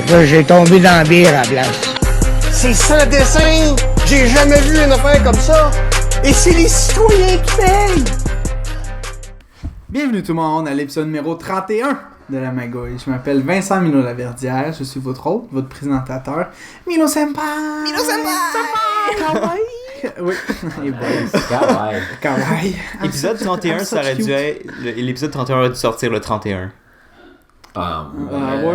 Là, j'ai tombé dans la bière à la place. C'est sans dessin! J'ai jamais vu une affaire comme ça! Et c'est les citoyens qui payent! Bienvenue tout le monde à l'épisode numéro 31 de La Magouille. Je m'appelle Vincent Milo-Laverdière, je suis votre hôte, votre présentateur, Milo Senpai! Milo Senpai! Kawaii! Oui, et boys. Kawaii. Kawaii. Épisode 31, ça aurait dû être... L'épisode 31 aurait dû sortir le 31. Ouais,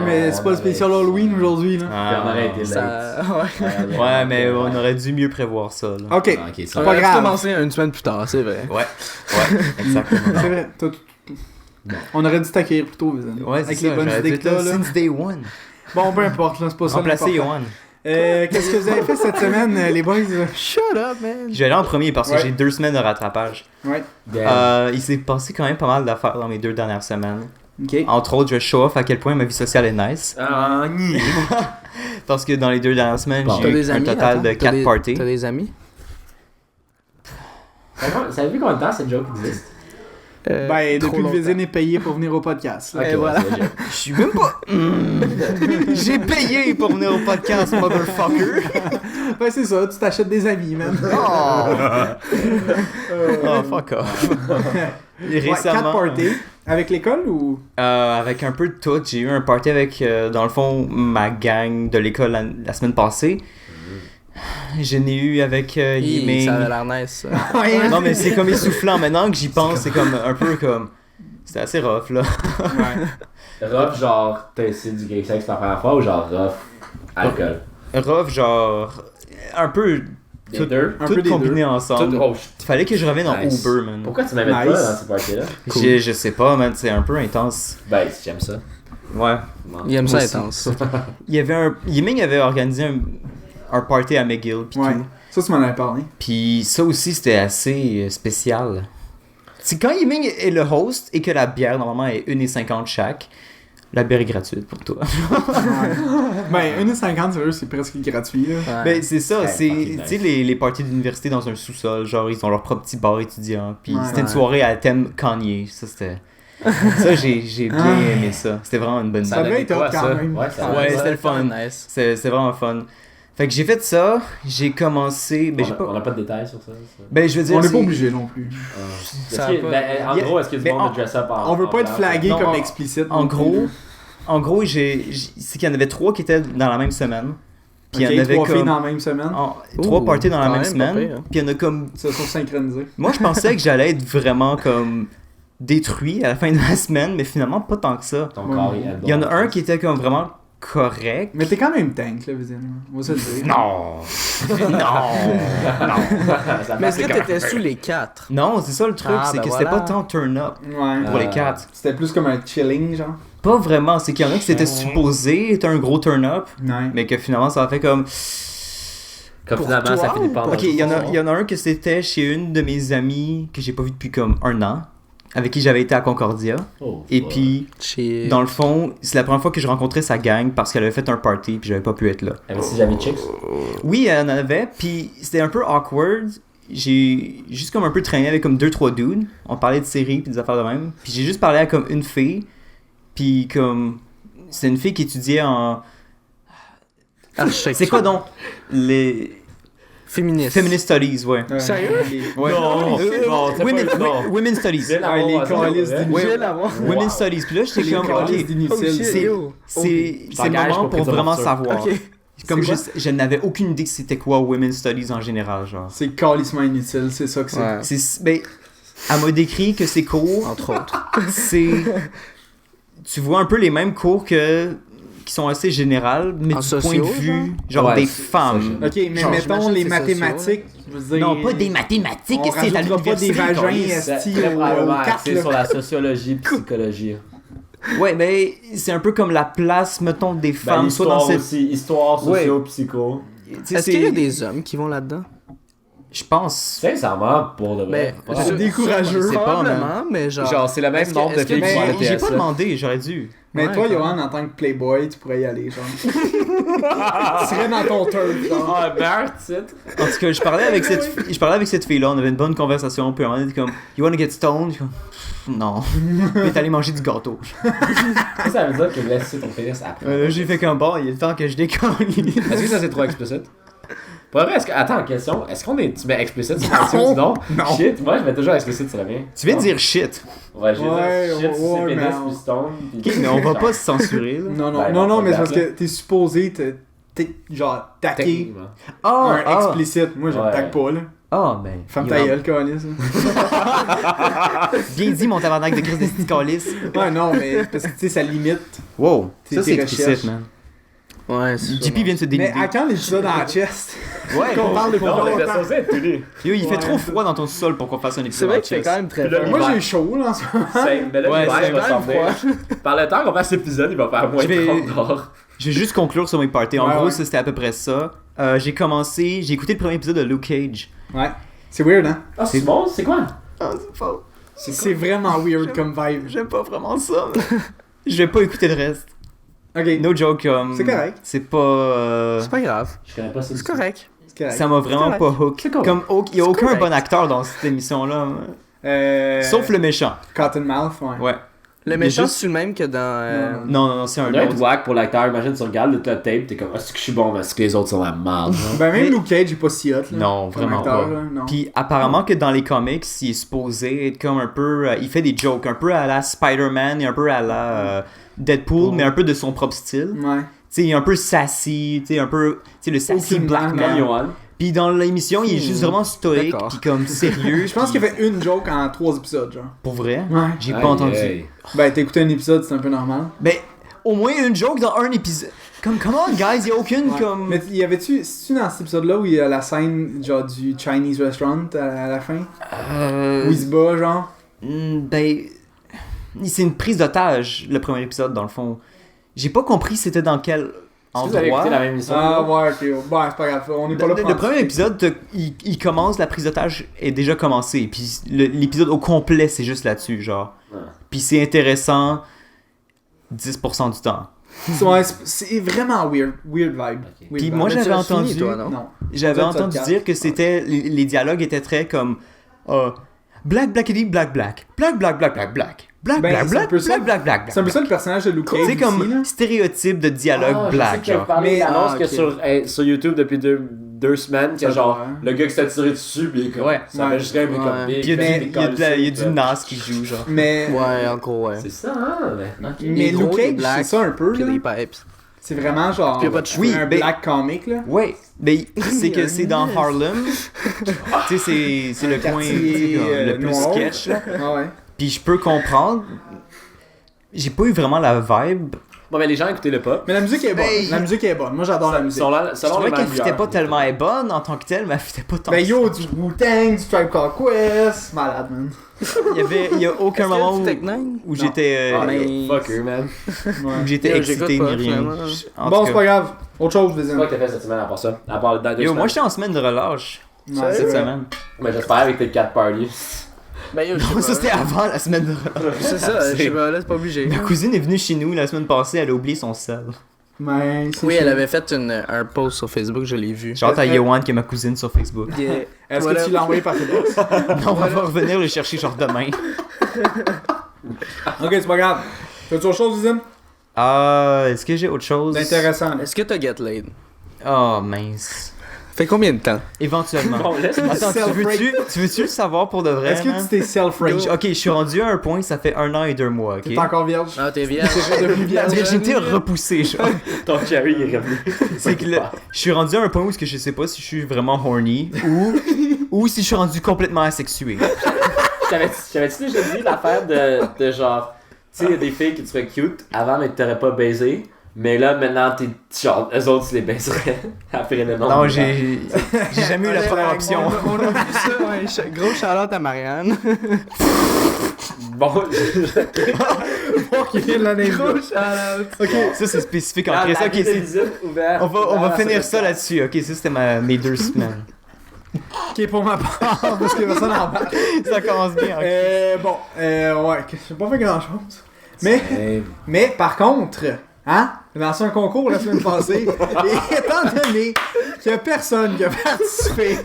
mais c'est pas le spécial Halloween aujourd'hui, là. Ah, on aurait été Ça... late. Ouais, mais on aurait dû mieux prévoir ça, là. Ok, Ok, c'est ça pas On grave. commencé une semaine plus tard, c'est vrai. Ouais, exactement. C'est vrai, on aurait dû t'accueillir plus tôt, Vincent. Ouais, avec c'est les ça, bonnes j'aurais idées dû que être t'as, là. since day one. Bon, peu importe, là, c'est pas ça. Remplacer l'important. Johan. Qu'est-ce que vous avez fait cette semaine, les boys? Shut up, man! Je vais aller en premier parce que Ouais. j'ai 2 semaines de rattrapage. Ouais, Il s'est passé quand même pas mal d'affaires dans mes 2 dernières semaines. ok. Entre autres, je show off à quel point ma vie sociale est nice. Parce que dans les 2 dernières semaines, Bon. j'ai T'as eu des un amis? total de Attends, 4 parties. T'as des amis? Ça fait combien de temps cette joke existe? Ben, trop depuis que longtemps. Vézine est payé pour venir au podcast. là. Et voilà. Je suis même pas... J'ai payé pour venir au podcast, motherfucker. Ben, c'est ça, tu t'achètes des amis, man. Oh, fuck off. Et Ouais, 4 récemment, parties. Avec l'école ou? avec un peu de tout, j'ai eu un party avec, dans le fond, ma gang de l'école la semaine passée. Je n'ai eu avec Yiming. Ça avait l'air nice, ça. Ouais, Non, mais c'est comme essoufflant. Maintenant que j'y pense, c'est comme un peu comme... C'était assez rough, là. Ouais. Rough, genre, t'as essayé du gay sex la première fois ou genre rough, alcool? Rough, genre... Un peu... Les Tout, deux? Un tout peu des combiné deux. ensemble. Oh, Il fallait que je revienne en Nice. Uber, man. pourquoi tu m'invites Nice. pas dans ces parties-là? Je sais pas, man. C'est un peu intense. Ben, j'aime ça. Ouais. Il aime ça Moi aussi. intense. Il y avait un... Yiming avait organisé un party à McGill, pis Ouais. tout. Ça, tu m'en avais parlé. Puis ça aussi, c'était assez spécial. C'est quand Yiming est le host et que la bière, normalement, est 1,50 chaque, la bière est gratuite pour toi. Ben, 1,50$, sérieux, c'est presque gratuit, là. Ouais. Ben, c'est ça, Ouais, c'est... fucking Tu sais, les parties d'université dans un sous-sol, genre, ils ont leur propre petit bar étudiant. Puis Ouais. c'était une Ouais. soirée à thème Kanye. Ça, c'était... Ça, j'ai bien aimé ça. C'était vraiment une bonne Ça idée. devait donnait être quoi, hot quand ça? même. Ouais, ça Ouais, c'était le fun. Nice. C'est vraiment fun. Fait que j'ai fait ça, j'ai commencé... Ben, j'ai On pas... n'a pas de détails sur ça. Ben, je veux dire... On n'est pas c'est- obligé non plus. Ça Est-ce que- va ben, en Yeah. gros, est-ce que du Mais monde en- de dress up en... On veut pas être en- flagué Non, comme en- explicite. En non plus, gros, là. c'est qu'il y en avait 3 qui étaient dans la même semaine. Puis Ok, il y en avait 3 filles comme... dans la même semaine. 3 Ouh, parties dans la quand même même, semaine. pas pire, hein. Puis il y en a comme... Ça sont synchronisés. Moi, je pensais que j'allais être vraiment comme détruit à la fin de la semaine, mais finalement pas tant que ça. Ton corps est Il y en a un qui était comme vraiment correct. Mais t'es quand même tank, là, Vézine. On va se le dire. Non! non! Ça Mais est-ce que marche. t'étais sous les 4? Non, c'est ça le truc, Ah, c'est ben que c'était voilà. pas tant turn up Ouais. pour les 4. C'était plus comme un chilling, genre. Pas vraiment, c'est qu'il y en a qui s'étaient supposés être un gros turn up, Ouais. mais que finalement ça a fait comme... Comme Pour finalement, toi ça finit ou par... pas? Ok, il y en a un que c'était chez une de mes amies que j'ai pas vu depuis comme 1 an, avec qui j'avais été à Concordia. Oh, Et fuck. puis, Chez... dans le fond, c'est la première fois que je rencontrais sa gang parce qu'elle avait fait un party puis j'avais pas pu être là. Avait-tu jamais chicks? Oui, elle en avait, puis c'était un peu awkward. J'ai juste comme un peu traîné avec comme 2-3 dudes. On parlait de séries puis des affaires de même. Puis j'ai juste parlé à comme une fille. Puis comme... C'est une fille qui étudiait en... Architecture. C'est quoi donc? Les... Féministe. Feminist Studies, ouais. Ouais. Sérieux? Ouais. Non, c'est Women, pas- non. Women Studies. C'est Ah, les calices Ouais. d'inutiles. J'ai la voix. Women Studies. Puis là, j'étais Les comme, calices ok, d'inutiles. c'est yo. c'est le T'engages moment pour pour prison vraiment future. savoir. Ok. Comme C'est je n'avais aucune idée que c'était quoi Women Studies en général, genre. C'est calissement inutile, c'est ça que c'est. Ouais. Ben, elle m'a décrit que ces cours, Entre autres. c'est... Tu vois un peu les mêmes cours qui sont assez générales, mais En du sociaux, point de vue, genre Ouais, des c'est- femmes. Ok, mais Genre, mettons j'imagine les que c'est mathématiques. Je veux dire, Non, pas des mathématiques, on qu'est-ce que c'est à rajoutera pas des l'université? vagins câlisse. esti Très au probablement 4, axé sur la sociologie, psychologie. Ouais, mais c'est un peu comme la place, mettons, des Ben, femmes, soit dans histoire cette... aussi, histoire, Ouais. socio, psycho. Tu sais, Est-ce qu'il y a des hommes qui vont là-dedans? Je pense. Sincèrement, pour de vrai. Mais C'est décourageux. C'est pas, Probablement, mais Genre, c'est le même Est-ce que- nombre de est-ce que filles qui tu- font le Mais j'ai pas TSA. demandé, j'aurais dû. Mais Ouais, toi, quand Johan, en tant que Playboy, tu pourrais y aller, genre. Tu serais dans ton turf, genre. Ah, meurt, titre. En tout cas, je parlais avec cette fille-là, on avait une bonne conversation, puis on était comme, you wanna get stoned? Je suis comme, non. Elle est allée manger du gâteau. Ça veut dire que vous laissez ton pénis après. Là, j'ai fait comme bon, il est le temps que je décolle. Est-ce que ça c'est trop explicite? Pour vrai, attends, question. Est-ce qu'on est. Tu mets explicite sur iTunes, non? Non. Shit, moi je mets toujours explicite sur le mien. Tu viens de dire shit. Ouais, j'ai Ouais, dit shit, ouais, c'est pénis, mais- puis stone. Ok, mais on va pas se censurer, là. Non, non, Ben, non, non, mais c'est parce là. que t'es supposé genre taquer Techniquement. un explicite. Moi, je Ouais. taque pas, là. Ah, ben. Ferme ta gueule, câlisse. Bien dit, mon tabarnak de crise de petite calice. Ouais, non, mais parce que tu sais, ça limite. Wow, Tes ça c'est recherches. explicite, man. Ouais, c'est JP vient de se Mais dénuder. à quand l'épisode en chest? Ouais, Qu'on parle de plus Non, on était longtemps. censé être tenu. Yo, il fait Ouais. trop froid dans ton sol pour qu'on fasse un C'est épisode vrai en que c'est chest. quand même très Puis là, fort. Moi, l'hiver. j'ai chaud, là, en ce moment. Mais là, Ouais, l'hiver, c'est il va quand s'en même venir. Par le temps qu'on fasse l'épisode, il va faire moins Je vais- 30 dehors. Je vais juste conclure sur mes parties. En Ouais, gros, ouais. ça, c'était à peu près ça. J'ai écouté le premier épisode de Luke Cage. Ouais. C'est weird, hein? Ah, c'est bon, c'est quoi? Ah, c'est faux. C'est vraiment weird comme vibe. J'aime pas vraiment ça. Je vais pas écouter le reste. Ok. No joke. C'est correct. C'est pas. C'est pas grave. Je connais pas ça. C'est correct. C'est correct. Ça m'a vraiment C'est pas hook. C'est correct. Comme il y a C'est aucun correct. bon acteur dans cette émission-là. Sauf le méchant. Cottonmouth, ouais. Ouais. Le Mais méchant, juste- c'est le même que dans. Non, c'est On un doit être autre. whack pour l'acteur. Imagine, tu regardes le tape, t'es comme, est-ce que je suis bon, mais est-ce que les autres sont la merde? Ben, même Mais- Luke Cage est pas si hot, là. Non, comme vraiment acteur, pas. là, non. Puis apparemment que dans les comics, il est supposé être comme un peu... il fait des jokes, un peu à la Spider-Man et un peu à la Deadpool, mais un peu de son propre style. Ouais. Tu sais, il est un peu sassy, tu sais, un peu... Tu sais, le sassy Aucunement, black non. man. Johan. Puis dans l'émission, il est juste vraiment stoïque, D'accord. puis comme sérieux. Je pense puis- qu'il a fait une joke en 3 épisodes, genre. Pour vrai? Ouais. J'ai Aïe, pas entendu. aïe. Ben, t'as écouté un épisode, c'est un peu normal. Mais au moins une joke dans un épisode. Comme, come on, guys, il y a aucune Ouais. comme... Mais y avait-tu. C'est-tu dans cet épisode-là où il y a la scène, genre, du Chinese restaurant à la fin? Où il se bat, genre? Ben, c'est une prise d'otage, le premier épisode, dans le fond. J'ai pas compris c'était dans quel Est-ce que vous avez écouté la endroit. même émission? Ah, là? ouais, ok. Bon, c'est pas grave. On est pas là pour Le en premier discuter. épisode, il commence, la prise d'otage est déjà commencée. Puis l'épisode au complet, c'est juste là-dessus, genre. Ouais. Puis c'est intéressant 10% du temps. Ouais, c'est vraiment weird. Weird vibe. Ok. Weird Puis vibe. moi, Mais tu j'avais l'as fini, entendu... toi, non? Non. J'avais Ça, entendu ça, dire que c'était les dialogues étaient très comme black blackity black black black black black black black black Ben, black c'est un black peu ça. black black C'est un peu ça le personnage de Luke Cage. c'est aussi, comme là. stéréotype de dialogue Ah, je sais black que tu as genre. parlé Mais- de l'annonce Ah, que ok. sur YouTube depuis deux semaines, que Ça genre, doit, hein. le gars qui s'est tiré dessus, pis il est comme, Ouais. ça fait juste rêver Ouais. comme big. Puis il y a Mais du- il y a de la- il y a du NAS qui joue genre. Mais. Ouais, en gros, ouais. C'est ça, hein? Mais, ok. Mais Les Luke gros, les Cage, c'est blacks, ça un peu, Puis là. les pipes. C'est vraiment genre. Puis y a pas de cheveux. Oui, un ben- black comic, là. Ouais, mais c'est que c'est dans Harlem. Tu sais, c'est le coin quartier, tu sais, comme le plus noir. sketch là. Ah ouais. Puis je peux comprendre. J'ai pas eu vraiment la vibe. Bon, mais les gens écoutaient le pop. Mais la musique est bonne. Ben, La musique est bonne. Moi, j'adore la musique. Je trouvais qu'elle fitait pas tellement elle est bonne en tant que telle, mais elle fitait pas tant. Ben que yo, ça. du Wu-Tang, du Tribe Called Quest. Malade, man. Il y a aucun moment où, Tech Nine? où j'étais Ah, mais- yo, fuck eux, man. où j'étais Yo, excité j'écoute ni pas, rien. finalement. En Bon, tout c'est cas. pas grave. Autre chose, C'est Vézine. quoi que t'as fait cette semaine à part ça? À part dans 2 Yo, semaines. moi j'étais en semaine de relâche Ouais, cette c'est vrai. semaine. Mais j'espère avec tes 4 parties. Ben yo, je sais Non, ça pas. c'était avant la semaine de relâche. C'est ça, je sais pas, là, c'est pas obligé. Ma cousine est venue chez nous la semaine passée, elle a oublié son sel. Mais c'est Oui, sûr. elle avait fait un post sur Facebook, je l'ai vu. Genre à Yohan qui est ma cousine sur Facebook. Est-ce Voilà. que tu l'as envoyé par FedEx? Non, on va revenir le chercher genre demain. Ok, c'est pas grave. T'as-tu autre chose, Vézine? Est-ce que j'ai autre chose? D'intéressant. Est-ce que t'as get laid? Oh mince. Fait combien de temps? Éventuellement. Bon, laisse Attends, Self-rate. tu veux-tu le savoir pour de vrai? Est-ce que man? tu t'es self-rate? Ok, je suis rendu à un point, ça fait 1 an et 2 mois, ok? T'es encore vierge? Ah, t'es vierge. T'es devenu La vierge? virginité a repoussé, genre. ton Cherry il est revenu. C'est que là, je suis rendu à un point où je sais pas si je suis vraiment horny ou si je suis rendu complètement asexué. J'avais-tu déjà dit l'affaire de genre, tu sais, il y a des filles qui te trouvent cute avant, mais que t'aurais pas baisé. Mais là, maintenant, t'es genre, eux autres, tu les baiserais après le nom. Non, j'ai jamais eu la première option. On a vu ça, ouais. Gros shout-out à Marianne. Bon, Qui vient de l'année. Gros shout-out. Ok. Ça, c'est spécifique en la Christ. Ok, vie de c'est- visite ouverte. on va ouverte finir à ça là-dessus. Ok, ça, c'était mes 2 semaines. Ok, pour ma part, parce que personne n'en parle. Ça commence bien. Ouais, j'ai pas fait grand chose. Mais par contre, hein, j'ai lancé un concours la semaine passée, et étant donné qu'il y a personne qui a participé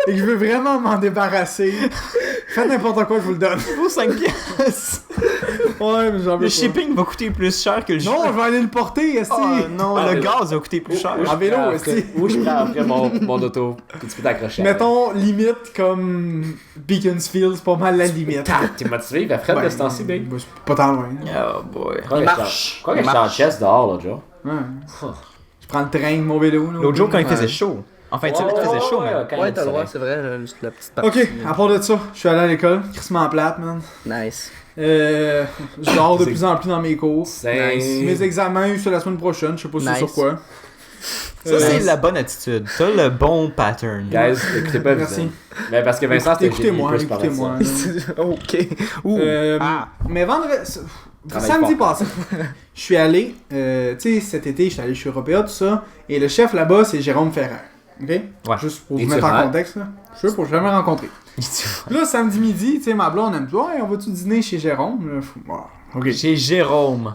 et que je veux vraiment m'en débarrasser, faites n'importe quoi, je vous le donne. Pour 5 piastres. Ouais, mais j'en veux Le pas. shipping va coûter plus cher que le Non, je vais aller le porter, esti. Oh non, Ah, le mais- gaz va coûter plus cher. En vélo, esti. Où je prends après mon auto, puis tu peux t'accrocher. Mettons, limite, comme Beaconsfield, c'est pas mal la limite. T'es motivé, il va Fred de ce temps-ci, big. Ben, c'est pas tant loin. Oh boy. Il marche. Quoi que j'étais en chest dehors l'autre jour. Ouais. Je prends le train de mon vélo. là. L'autre jour, quand il faisait chaud. Enfin, tu sais, il faisait chaud, mais. quand il y a Ouais, du t'as le droit, soleil. c'est vrai, la petite partie. Ok, à part de ça, je suis allé à l'école, crissement plate, man. Nice. Je dors de plus en plus dans mes cours. C'est... Mes examens, c'est la semaine prochaine, je sais pas Nice. sur quoi. Ça, c'est la bonne attitude. T'as le bon pattern. Guys, écoutez pas Merci. Vincent. Mais parce que Vincent, c'était Écoutez-moi, génie, il peut se parler de écoutez-moi. Ok. Ouh. Mais vendredi, Travaille samedi fort. passé, je suis allé, tu sais, cet été, je suis allé chez Européa, tout ça, et le chef là-bas, c'est Jérôme Ferrer. Ok? Ouais. Juste pour Et vous tu mettre en rentres? contexte, là. Je sais pas, jamais rencontré. Là, samedi midi, tu sais, ma blonde, elle me dit, ouais, on va-tu dîner chez Jérôme? Là, ok. Chez Jérôme.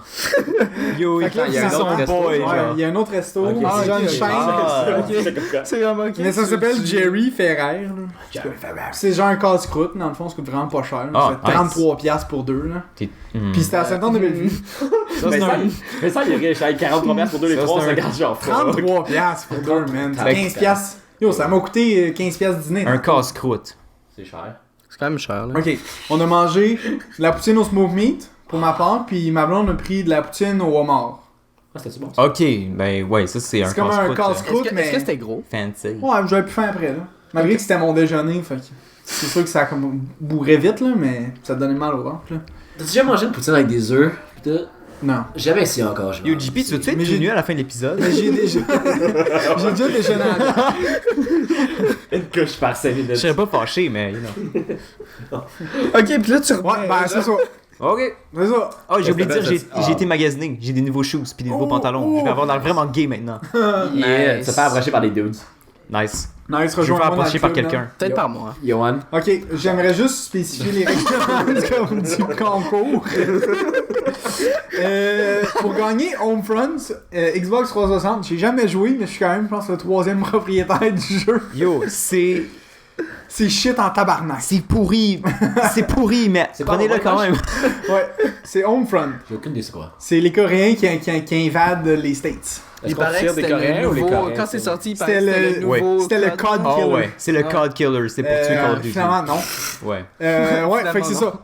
Yo, Fait que là, c'est il y a un son autre resto, boy, ouais, genre. il y a un autre resto, Ok, c'est c'est genre une ok. chaîne. Ah, ok. C'est vraiment ok. Mais ça s'appelle Jerry Ferrer. là. C'est genre un casse-croûte, dans le fond, ça coûte vraiment pas cher. là. Ah, C'est 33$ piastres pour deux. Là. T'es- Puis c'était à Saint-Anne-de-Bellevue. Ça, c'est un- Vincent, il est riche, avec 43 piastres pour deux, les Ça, trois, c'est ça un- garde genre. 33$ piastres pour deux, man. C'est Fait 15$. piastres. Yo, ça m'a coûté 15$ piastres dîner. un casse-croûte. C'est cher. C'est quand même cher, là. Ok, on a mangé de la poutine au smoke meat pour ma part, puis ma blonde a pris de la poutine au homard. Ah, c'était-tu bon? Ok, ben ouais, ça c'est un C'est comme un casse-croûte. casse-croûte, Est-ce mais. que c'était gros? Fancy. Ouais, j'aurais pu faire après, là. Malgré que c'était mon déjeuner, fait que. C'est sûr que ça a comme bourré vite, là, mais ça te donnait mal au ventre, là. T'as-tu déjà mangé une poutine avec des œufs? Putain, Non. jamais essayé encore. Yo, JP, tu veux-tu être Mais tout j'ai- nu à la fin de l'épisode? Mais j'ai déjà. J'ai déjà déjeuné à Une couche par 5 Je minutes. serais pas fâché, mais you know. Ok, pis là, tu Ouais, ben c'est ça. Ok. C'est ça. Oh, j'ai oublié de dire, Ah. j'ai été magasiner. J'ai des nouveaux shoes puis des nouveaux Oh, pantalons. Je vais avoir l'air vraiment gay maintenant. Yeah, Nice. se faire approcher par des dudes. Nice. Nice, Je vais me rejoins-moi faire dans le approcher par club, là. quelqu'un. peut-être par moi. Johan. Ok, j'aimerais juste spécifier les règlements comme du concours. Pour gagner Homefront, Xbox 360, j'ai jamais joué, mais je suis quand même, je pense, le 3e propriétaire du jeu. Yo, c'est C'est shit en tabarnak. c'est pourri. C'est pourri, mais C'est pas prenez-le bon, quand moi, même. Ouais, c'est Homefront. J'ai aucune idée c'est quoi. C'est les Coréens qui invadent les States. Est-ce Il qu'on paraît que tire des c'était Coréens le ou les nouveau... Coréens? Quand c'est sorti, il C'était paraît que c'était le- le nouveau... c'était le code Oh killer. ouais, c'est le Ah. code killer, c'est pour tuer Call of Duty. Finalement, non. Ouais. Ouais, fait que c'est Finalement, ça.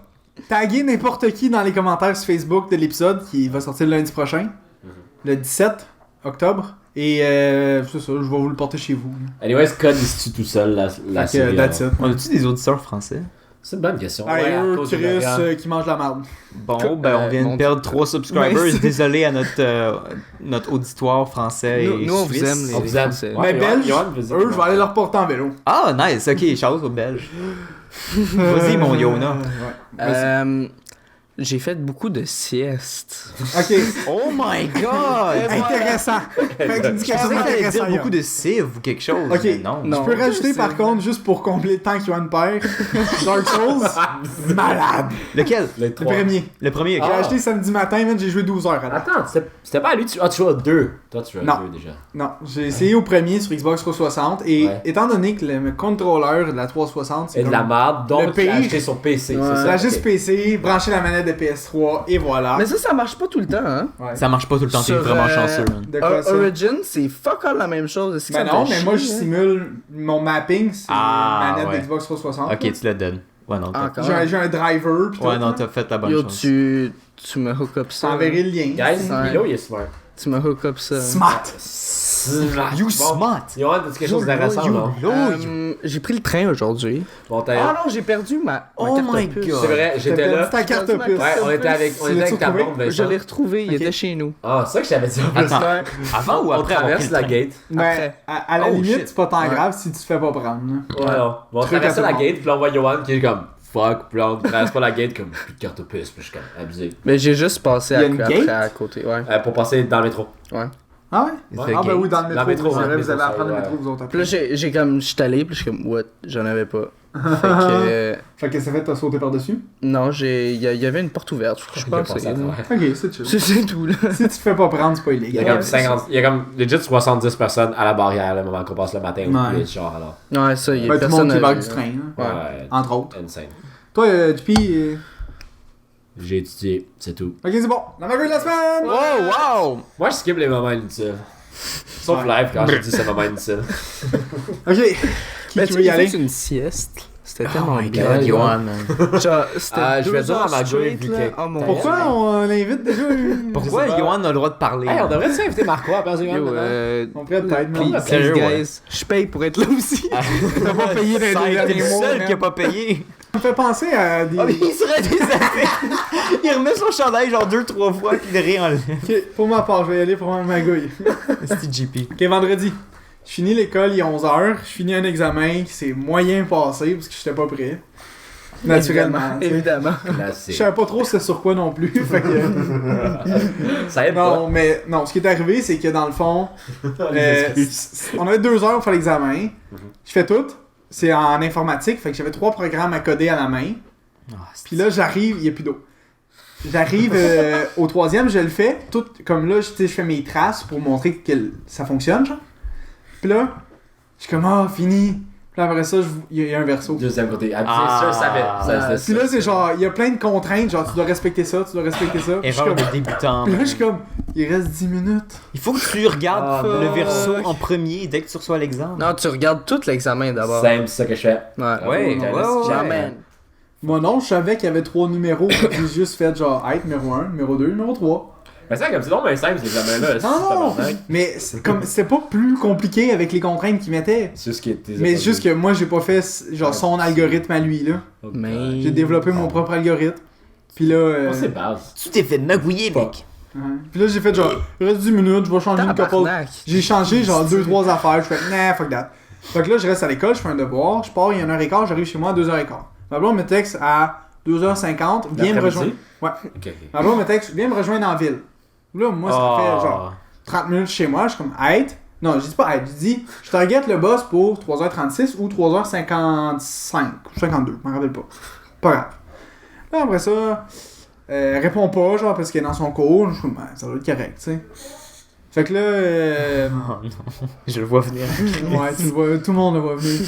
Taguez n'importe qui dans les commentaires sur Facebook de l'épisode qui va sortir le lundi prochain, le 17 octobre. Et c'est ça, je vais vous le porter chez vous. Anyways, Code, il se tue tout seul, la Fait que, série. that's alors. it. On a-tu des auditeurs français? C'est une bonne question. Hey, à eux, cause de Chris, l'Orient. qui mange la marde. Bon, ben on vient de mon perdre 3 subscribers. Ouais, c'est- Désolé à notre auditoire français et Nous, on vous suisse. aime, les On vous aime. Français. Mais Johan- belge, Johan vous aime. eux, je vais aller leur porter en vélo. Ah, nice, ok, Charles au belge. Vas-y, mon Yona. Ouais. J'ai fait beaucoup de siestes. Ok, Oh my god! intéressant. Fait que tu dis Je quelque chose pensais que t'allais d'intéressant. dire beaucoup de cives ou quelque chose. Ok. mais non. Je peux rajouter par contre, juste pour combler le temps que Yoann perd, Dark Souls, malade. Lequel? Les Le trois. premier. Le premier, ok. J'ai acheté samedi matin, man, j'ai joué 12 heures. alors. Attends, c'était pas à lui, tu jouais à 2. Toi, tu jouais à Non. 2 déjà. Non, j'ai essayé au premier sur Xbox 360 et Ouais. étant donné que le contrôleur de la 360 c'est Et de la comme merde, le donc tu l'as pire. acheté sur PC, Ouais. c'est ça? la juste Ok. PC, brancher la manette de PS3 et voilà. Mais ça marche pas tout le temps, hein. Ouais. Ça marche pas tout le temps, t'es Sur, vraiment chanceux, man. De quoi ça? Origin, c'est fuck all la même chose. Est-ce que Ben ça me non, fait mais moi je chier, hein? simule mon mapping sur Ah, manette ouais. de Xbox 360. Ok, tu le donnes. Ouais, non, t'as... Encore. J'ai un driver pis Ouais, tout, non, là. t'as fait la bonne Yo, chose. tu me hook up Je ça. t'enverrai le lien. Guys, Ouais. Milo, il est smart. Tu me hook up ça. Smart. You Bon. smart! Yoann, t'as quelque chose d'intéressant, non? J'ai pris le train aujourd'hui. Bon, t'as... Ah non, j'ai perdu ma Oh carte my puce. God. C'est vrai, j'étais là. ta carte J'ai perdu puce. ma Ouais, on était avec Tu l'as-tu ta retrouvé? blonde, Je Vincent. l'ai retrouvé, il Ok. était chez nous. Ah, c'est ça que je t'avais dit en plus. Attends, Ouais. avant ou On après avoir traverse pris la le train? gate. Mais Après. à la Oh, limite, shit. c'est pas tant Ouais. grave si tu te fais pas prendre. là. Ouais, non. Bon, on Truc traverse à la tout le gate, puis là, on voit Johan qui est comme fuck, puis là, on traverse pas la gate comme plus de carte puce, puis je suis comme abusé. Mais j'ai juste passé Il y a une après gate? à côté, ouais. Pour passer dans le métro. Ouais. Ah ouais? Fait Ah ben que- oui, dans le Dans métro, le métro, vous ouais, allez le métro, à prendre le ouais. métro, vous autres. Puis là, j'ai comme, je suis allé, puis je suis comme, what? J'en avais pas. Fait que, Fait que ça fait, t'as sauté par-dessus? non, il y avait une porte ouverte, je pense. passé à travers. Ok, c'est chill. C'est tout, là. Si tu te fais pas prendre, c'est pas Il y a illégal. comme 50, il y a comme legit 70 personnes à la barrière le moment qu'on passe le matin au Ouais. Twitch, genre alors. Ouais, ça, il y a Ben, tout le personne monde qui à- barre du train, là. Ouais. Entre autres. Insane. Toi, JP, J'ai étudié, c'est tout. ok, c'est bon. La magouille de la semaine! Oh, wow! Moi, je skip les moments inutiles. Sauf live quand je dis c'est moment inutile. Ok. Mais Qui veut y aller? une sieste. C'était tellement my bien. God, Johan. Genre, c'était Je vais 2 dire à heures ma gueule, straight, vu là. que- Oh mon Pourquoi on l'invite déjà? Pourquoi Je sais pas. Johan a le droit de parler? Hey, on devrait-tu inviter Marco à passer Yo, On pourrait peut-être, mais- please, Sérieux, ouais. guys, je paye pour être là aussi. T'as pas payé les Ça a deux été le derniers mois, seul man. qui a pas payé. Ça me fait penser à des... Ah, mais il serait désolé. Il remet son chandail genre 2-3 fois puis il réenlève. Ok, pour ma part, je vais y aller pour ma magouille. C'est JP. Ok, vendredi. Je finis l'école, il est 11h. Je finis un examen qui s'est moyen passé parce que j'étais pas prêt. Naturellement. tu sais. Évidemment. Je Classique. savais pas trop c'était sur quoi non plus. Fait que... Ça aide pas. Non, mais non, ce qui est arrivé, c'est que dans le fond, on avait 2 heures pour faire l'examen. Je fais tout. C'est en informatique, fait que j'avais 3 programmes à coder à la main. Puis là, j'arrive, il n'y a plus d'eau. J'arrive au 3e, je le fais. Tout comme là, tu sais, je fais mes traces pour montrer que ça fonctionne, genre. Puis là, je suis comme, ah, fini. Puis là, après ça, il y a un verso. Deuxième côté. Ah, Ah. c'est sûr, ça avait. Puis là, c'est genre, il y a plein de contraintes, genre, tu dois respecter ça, tu dois respecter ça. Puis je suis Erreur comme- de débutant. Puis là, je suis comme, il reste 10 minutes. Il faut que tu regardes Ah, le non. verso en premier dès que tu reçois l'examen. Non, tu regardes tout l'examen d'abord. Simple, c'est ça que je fais. Ouais. Ouais, ouais. Jamais. Moi non, je savais qu'il y avait 3 numéros. J'ai juste fait genre, hey, numéro 1, numéro 2, numéro 3. Mais c'est comme c'est donc bien simple, ces examens-là. Non! Mais c'était pas plus compliqué avec les contraintes qu'il mettait. C'est juste que t'es. Mais juste que moi, j'ai pas fait genre son algorithme à lui, là. Mais. J'ai développé mon propre algorithme. Puis là. Oh, c'est base. Tu t'es fait magouiller, mec. Ouais. Puis là, j'ai fait genre, il reste 10 minutes, je vais changer une couple. Tabarnak. J'ai changé genre 2-3 affaires. Je fais, nah, fuck that. Fait que là, je reste à l'école, je fais un devoir, je pars, il y a 1h15, j'arrive chez moi à 2h15. Ma blonde me texte à 2h50, viens me rejoindre. Ouais. Ok. Ma blonde me texte, viens me rejoindre en ville. Là, moi, ça Ah. fait genre 30 minutes chez moi, je suis comme, aide. Non, je dis pas aide, je dis, je target le boss pour 3h36 ou 3h55 ou 52, je m'en rappelle pas. Pas grave. Là, après ça, elle répond pas, genre, parce qu'elle est dans son cours. Je suis comme, ça doit être correct, tu sais. Fait que là, Oh non. Je le vois venir. ouais, tu le vois, tout le monde le voit venir.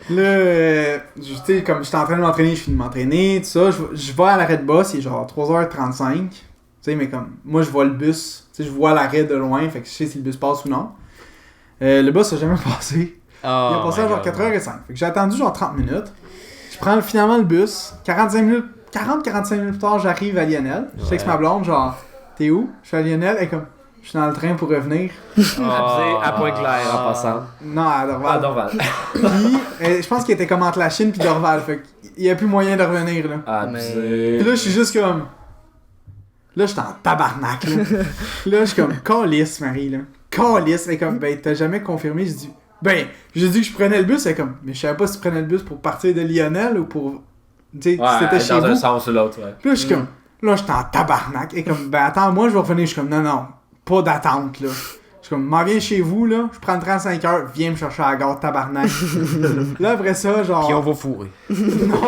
Là, tu sais, comme j'étais en train de m'entraîner, je finis de m'entraîner, tout ça. Je vais à l'arrêt de bus, il est genre 3h35. Tu sais, mais comme, moi je vois le bus, tu sais, je vois l'arrêt de loin, fait que je sais si le bus passe ou non. Le bus a jamais passé. Il a passé à genre 4h05. Fait que j'ai attendu genre 30 minutes. Je prends finalement le bus. 45 minutes plus tard, j'arrive à Lionel. Je texte ma blonde, genre, t'es où? Je suis à Lionel, et comme, je suis dans le train pour revenir. À point clair en passant. Non, à Dorval. Ah, Dorval. Puis, je pense qu'il était comme entre la Chine puis Dorval. Fait qu'il y a plus moyen de revenir, là. Abusé. Puis là, je suis juste comme. Là, j'étais en tabarnak, là. Là, je suis comme, calisse, Marie, là. Calisse. Mais comme, ben, t'as jamais confirmé. Je dis, ben, j'ai dit que je prenais le bus. Elle est comme, mais je savais pas si tu prenais le bus pour partir de Lionel ou pour. Tu sais, si t'étais chez dans un vous. sens ou l'autre, ouais. Puis là, je suis comme, là, j'étais en tabarnak. Et comme, ben, attends, moi, je vais revenir. Je suis comme, non, pas d'attente, là. Je suis comme, m'en viens chez vous, là. Je prends 35 heures, viens me chercher à la gare, tabarnak. Là, après ça, genre. Puis on va fourrer. Non,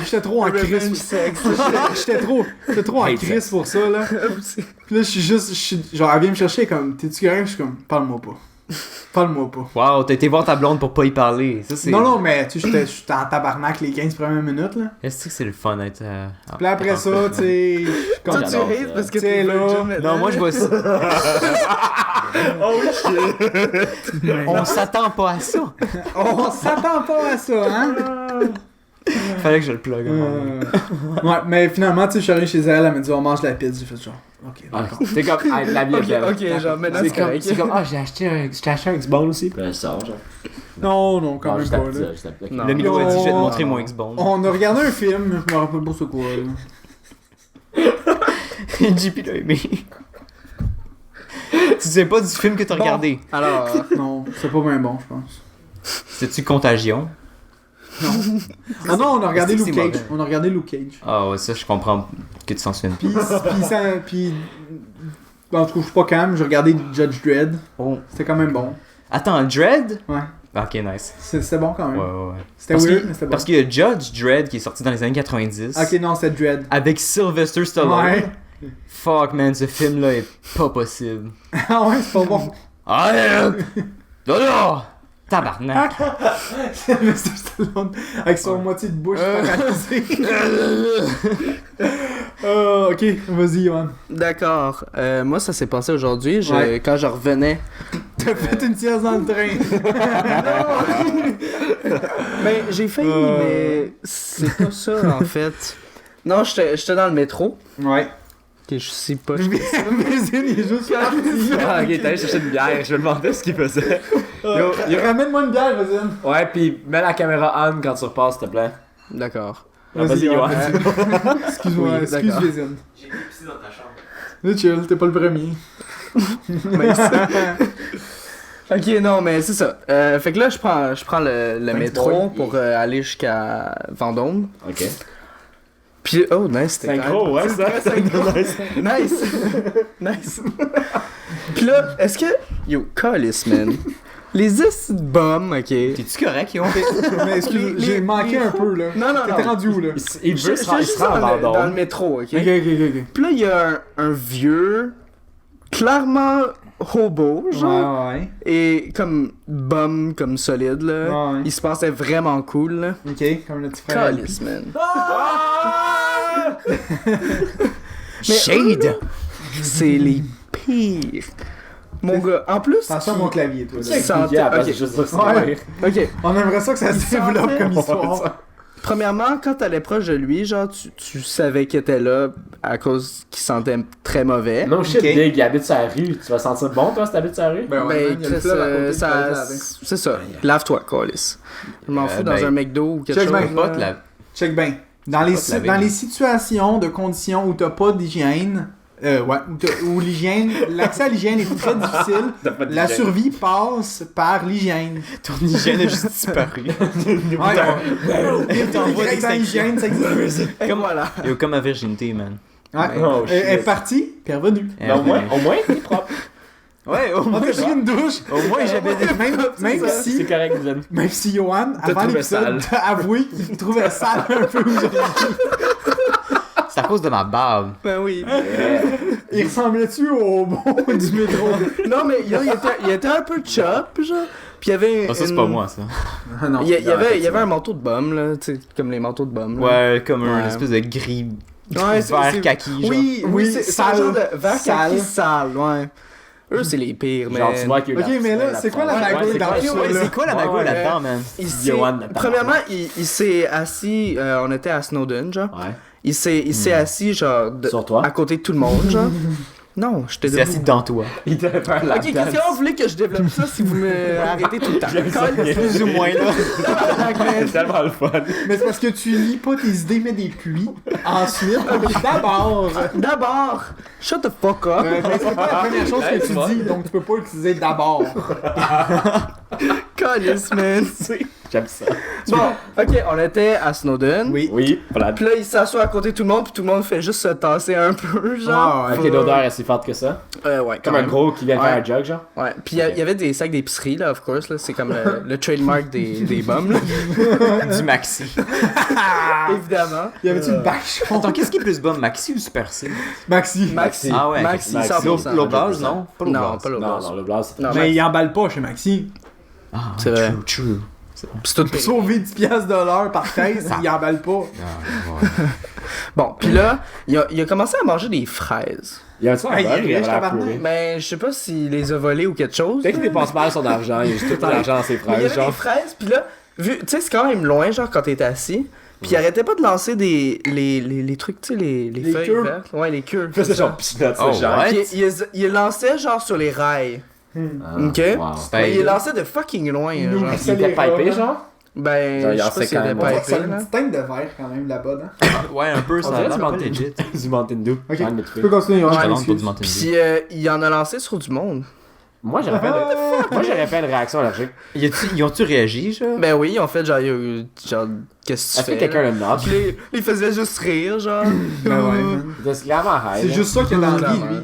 j'étais trop en crise. J'étais trop en Hate crise sex. pour ça, là. Puis là, genre, elle vient me chercher, comme, t'es-tu correct? Je suis comme, parle-moi pas. Parle-moi pas. Waouh, t'as été voir ta blonde pour pas y parler. Ça, c'est... Non, mais, tu sais, j'étais en tabarnak les 15 premières minutes, là. Est-ce que c'est le fun d'être. Puis là, après ça, tu sais, comme Toi, tu J'adore ris ça. parce que T'sais, t'es là, virgin maintenant. Non, moi je vois ça. On s'attend pas à ça. on s'attend pas à ça, hein? Fallait que je le plug. Ouais, mais finalement, tu sais, je suis arrivé chez elle, elle m'a dit, on mange la pizza. J'ai fait genre, ok, d'accord. C'est comme, ah, la vie est belle. Ok, genre, maintenant c'est correct. C'est comme, ah, j'ai acheté un Xbox aussi. Puis là, je sors, genre. Non, quand Non, même je pas, tape là. ça, je tape ça. Non. Le Milo a dit, je vais te Oh. montrer mon Xbox. On a regardé un film, je me rappelle pas c'est quoi, là. JP l'a aimé. Tu sais pas du film que t'as regardé. Alors, Non, c'est pas bien bon, je pense. C'était-tu Contagion? Ah non, on a regardé Est-ce que Luke c'est Cage. mauvais? On a regardé Luke Cage. Ah ouais, ça je comprends que tu s'en souviens. Puis En tout cas, je suis pas calme, j'ai regardé Judge Dredd. Oh. C'était quand même bon. Attends, Dread? Ouais. Ok, nice. C'était bon quand même. Ouais. C'était Parce weird, qu'il- mais c'était bon. Parce qu'il y a Judge Dredd qui est sorti dans les années 90. Ok, non, c'était Dredd. Avec Sylvester Stallone. Ouais. Fuck, man, ce film-là est pas possible. Ah ouais, c'est pas bon. Allez! Là! Tabarnak! Sylvester Stallone avec son moitié de bouche paralysée. Ok, vas-y, Yohan. D'accord. Moi, ça s'est passé aujourd'hui. Ouais. Quand je revenais. T'as fait une sieste dans le train. Ben, j'ai failli, mais c'est pas ça, en fait. Non, j'étais dans le métro. Ouais. Ok, je sais pas. Mézine, il est juste parti. Ah, ok, t'es allé chercher une bière. Je me demandais ce qu'il faisait. Ramène-moi une bière, Mézine. Ouais, pis mets la caméra on quand tu repasses, s'il te plaît. D'accord. Vas-y, Yohan. Excuse-moi, Oui, excuse d'accord. Mézine. J'ai pissé dans ta chambre. C'est chill, t'es pas le premier. Ok, non, mais c'est ça. Fait que là, je prends le Thanks, métro boy. pour aller jusqu'à Vendôme. Ok. Puis, oh, nice, c'était C'est quand gros, ouais, ça. C'est nice. Nice. Puis là, est-ce que. Yo, calice, man. Les estis de bums, ok. T'es-tu correct, Yo? Mais excuse, Les- j'ai manqué un peu, là. Non, non, T'étais non. rendu où, là? Il veut se rendre juste en dans le Vendôme. métro, ok. Ok. Puis là, il y a un vieux, clairement hobo, genre, Ouais, et comme bum, comme solide, là. ouais. Il se pensait vraiment cool, là. Ok, comme le petit frère. Calice, man. Shade! C'est les pires. Mon gars, en plus. Attention à mon clavier, toi. là. Qui sentait- Yeah, parce que ok. juste ça, c'est Ouais. Ok. On aimerait ça que ça se développe sentait- comme histoire. Premièrement, quand t'allais proche de lui, genre, tu savais qu'il était là à cause qu'il sentait très mauvais. Non, shit, Ok. Big, il habite sur la rue. Tu vas sentir bon, toi, si t'habites sur la rue? Ben ouais, Ben, man, il y a le Chris, fleuve à côté, tu peux aller ça, laver. c'est ça. Lave-toi, Calis. Je m'en fous dans ben, un McDo ou quelque check chose. bien, là. Pas de la... Check bien. Dans les, Pas te laver, dans là. les situations de conditions où t'as pas d'hygiène, où l'hygiène, l'accès à l'hygiène est très difficile, T'as pas de la hygiène. survie passe par l'hygiène. Ton hygiène a juste disparu. Ouais, T'envoies des direct dans l'hygiène, ça existe. Comme voilà. Yo, comme ma virginité, man. Ouais. Oh, Elle est shit. partie, puis elle est revenue. Mais au moins, il est propre. Ouais, au On moins, a pris une douche. au moins j'avais des... Même C'est si, correct, Glenn. même si Johan, T'as avant trouvé l'épisode, sale. a avoué qu'il trouvait sale un peu aujourd'hui. C'est à cause de ma barbe. Ben oui. Il ressemblait-tu au bon du métro? Non, mais yo, il était un peu chop, genre. Puis il y avait. Ah, ça, c'est pas moi, ça. Ah non. Il y avait un manteau de bum, là. Tu sais, comme les manteaux de bum. Là. Ouais, comme un Ouais. espèce de gris Ouais, vert kaki, genre. Oui, Oui, c'est sale. un genre de vert Sale. kaki sale, ouais. Eux, c'est les pires, mais. Genre, tu vois qu'il y a eu Ok, mais là, c'est quoi la magouille c'est dans quoi le ça, show, Ouais, là? c'est quoi la magouille Ouais, là-dedans, man? Johan, la Premièrement, il s'est assis. On était à Snowden, genre. Ouais. Il s'est assis, genre. Sur toi? À côté de tout le monde, genre. Non, j'étais C'est debout. assis devant toi. Il t'avait fait un Ok, lap qu'est-ce dance. que vous voulez que je développe ça si vous me arrêtez tout le temps? Plus ou moins, là. C'est tellement le fun. Mais c'est parce que tu lis pas tes idées, mais des puits. Ensuite, d'abord. D'abord, shut the fuck up. Mais c'est pas la première chose que tu dis, donc tu peux pas utiliser d'abord. Calice, man. J'aime ça. Bon, ok, on était à Snowden. Oui. Oui, voilà. Puis là, il s'assoit à côté de tout le monde, puis tout le monde fait juste se tasser un peu, genre. Ah, Ok, l'odeur est si forte que ça. Ouais, Comme un gros qui vient de Ouais. faire un jug, genre. Ouais, puis il y avait des sacs d'épicerie, là, of course, là. C'est comme le trademark des bums, là. Du maxi. Évidemment. Y avait-tu une bâche? Attends, qu'est-ce qui est plus bon, maxi ou Super C? Maxi. Maxi. Ah ouais, Maxi, Maxi. 100%. L'Aubase, non? Pas Non, l'Aubase. pas Non, l'Aubase. non, le blanc, c'est Non, Mais il emballe pas chez Maxi. Ah, C'est vrai. True. C'est tout Pour sauver 10$ de l'heure par caisse, il emballe pas. Ah, ouais. Bon, puis là, il a commencé à manger des fraises. Il y a un truc Hey, en il est bol, il a riche, l'air tabarnak. pourri. Mais je sais pas s'il les a volés ou quelque chose. Peut-être qu'il dépense mal son argent, il a juste tout l'argent dans ses Mais il y fraises, avait des genre. fraises, puis là, tu sais, c'est quand même loin, genre, quand t'es assis. Puis il arrêtait pas de lancer les trucs, tu sais, les feuilles queues. vertes. Ouais, les queues. Il faisait genre piscinotte, Oh, ce genre. ouais. Puis il les lançait, genre, sur les rails. Ah, Ok. wow. Mais il les Hey, lançait de fucking loin, Nous, genre. Il était pipé, genre. Ben, Genre, il je en sais pas sait s'il quand était même. pas C'est épais, une là. petite teinte de verre quand même là-bas. Hein? ouais, un peu, On ça a dirait l'air du pas Mountain legit. Du Mountain Dew. Ok. J'arrête de Tu tuer. peux continuer, Je ouais, te demande excuse. pour du Mountain Dew. Puis il en a lancé sur du monde. Moi, j'aurais fait une réaction allergique. Ils ont-tu réagi, genre? Ben oui, en fait, genre, genre qu'est-ce que Est-ce tu que fais? quelqu'un là? le note? Puis là, il faisait juste rire, genre. Ben ouais, man. Il était clairement high. C'est là. juste ça qu'il y a dans la vie, lui.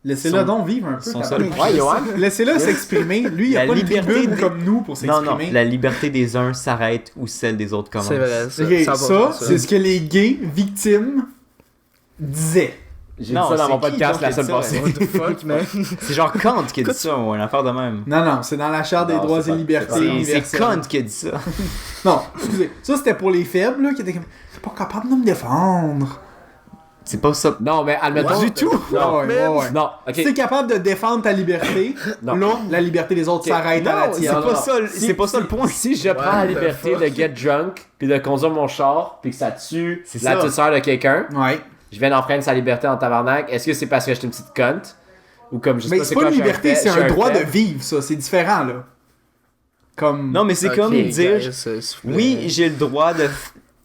Laissez-le Son- donc vivre un peu. son tabarnak. seul- Ouais, Johan. Laissez-le s'exprimer. Lui, il a La pas de liberté tribune des- comme nous pour Non, non, s'exprimer. la liberté des uns s'arrête où celle des autres commence. C'est vrai, ça. Ok, 100%, ça, c'est ce que les gays victimes disaient. J'ai dit Non, ça dans c'est mon qui, podcast donc, la qui a semaine dit ça? passée. What the fuck, man? C'est genre Kant qui a dit ça, ou une affaire de même. Non, c'est dans la Charte des Non, droits c'est et pas- libertés c'est pas- C'est universelles. Kant qui a dit ça. Non, excusez. Ça, c'était pour les faibles, là, qui étaient comme... Je suis pas capable de me défendre. C'est pas ça. Non, mais admettons. Pas du tout. Non, ouais. non, ok. Si t'es capable de défendre ta liberté, Non. là, la liberté des autres Ok. s'arrête à la Non, c'est tienne. pas ça, c'est pas ça le point. Si je prends la the liberté fuck? de get drunk, puis de conduire mon char, puis que ça tue C'est la ça. petite sœur de quelqu'un, Ouais. je viens d'enfreindre sa liberté en tabarnak. Est-ce que c'est parce que j'étais une petite cunt? Ou comme je sais Mais pas c'est pas quoi, une je suis liberté, fait- c'est je suis un droit de faible. vivre, ça. C'est différent, là. Comme... Non, mais c'est Ok, comme dire, guys, s'il vous plaît. oui, j'ai le droit de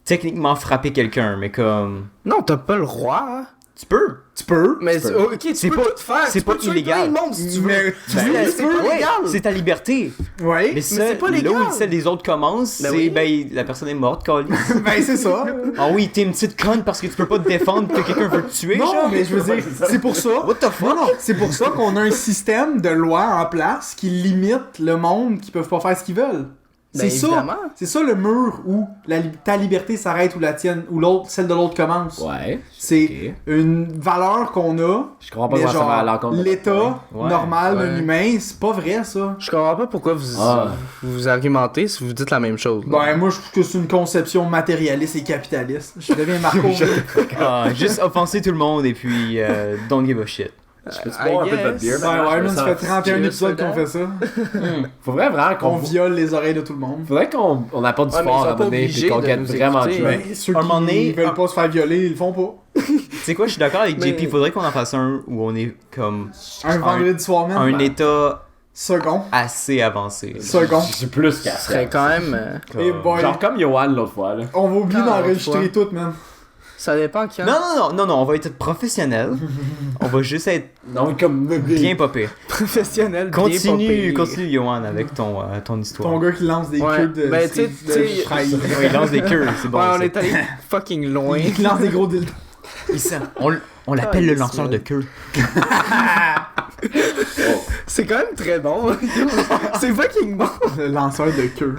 techniquement frapper quelqu'un, mais comme... Non, t'as pas le droit. hein. Tu peux. Tu peux. Mais c'est- ok, tu C'est peux pas- tout faire. c'est Tu peux pas tuer illégal. plein de monde si tu veux. Mais... C'est pas Ouais, légal. c'est ta liberté. Ouais. Mais, ça, c'est pas là légal. où celle des autres commence, Ben c'est oui. ben la personne est morte, câlisse. Ben, c'est ça. Ah oui, t'es une petite conne parce que tu peux pas te défendre que quelqu'un veut te tuer, Non, genre. mais je veux dire, c'est pour ça. What the fuck? Non, c'est pour ça qu'on a un système de loi en place qui limite le monde qui peuvent pas faire ce qu'ils veulent. Ben, C'est ça. évidemment. C'est ça le mur où ta liberté s'arrête ou la tienne ou l'autre, celle de l'autre commence. Ouais. C'est Ok. une valeur qu'on a. Je comprends pas Mais comment ça va à genre, l'encontre. de- l'état Ouais. normal d'un Ouais. humain, c'est pas vrai ça. Je comprends pas pourquoi Ah. vous argumentez si vous dites la même chose. là. Ben moi je trouve que c'est une conception matérialiste et capitaliste. Je deviens Marco. Ah, juste offenser tout le monde et puis don't give a shit. Je peux-tu I boire un peu de votre guess. bière? Ben ouais, man, ça fait 31 Cheers épisodes for qu'on that. fait ça. Faudrait vraiment Qu'on qu'on viole les oreilles de tout le monde. Faudrait qu'on apporte du Ouais, mais sport ils sont à un pas moment donné, obligés puis qu'on de gagne nous vraiment écouter. drunk. Ben, ceux Un moment qui donné, veulent pas se faire violer, ils le font pas. Tu sais quoi, je suis d'accord avec Mais- JP, faudrait qu'on en fasse un où on est comme Un vendredi soir même. un ben, état Second. assez avancé. Second. Je suis plus qu'à Ce serait quand même. Et boy. Genre comme Johan l'autre fois, là. On va oublier Quand, d'enregistrer fois. tout, man. Ça dépend quand. Non, on va être professionnel. On va juste être Non, comme. bien popé. Professionnel. bien Continue, pas continue, Johan, avec ton histoire. Ton gars qui lance des Ouais. queues de, Ben, tu sais- de tu sais- fraise. Ouais, il lance des queues, c'est bon. Ouais, on ça. est allé fucking loin. Il lance des gros dildos. On l'appelle le Ah, lanceur yes, de queue. C'est quand même très bon. C'est fucking bon. Le lanceur de queue.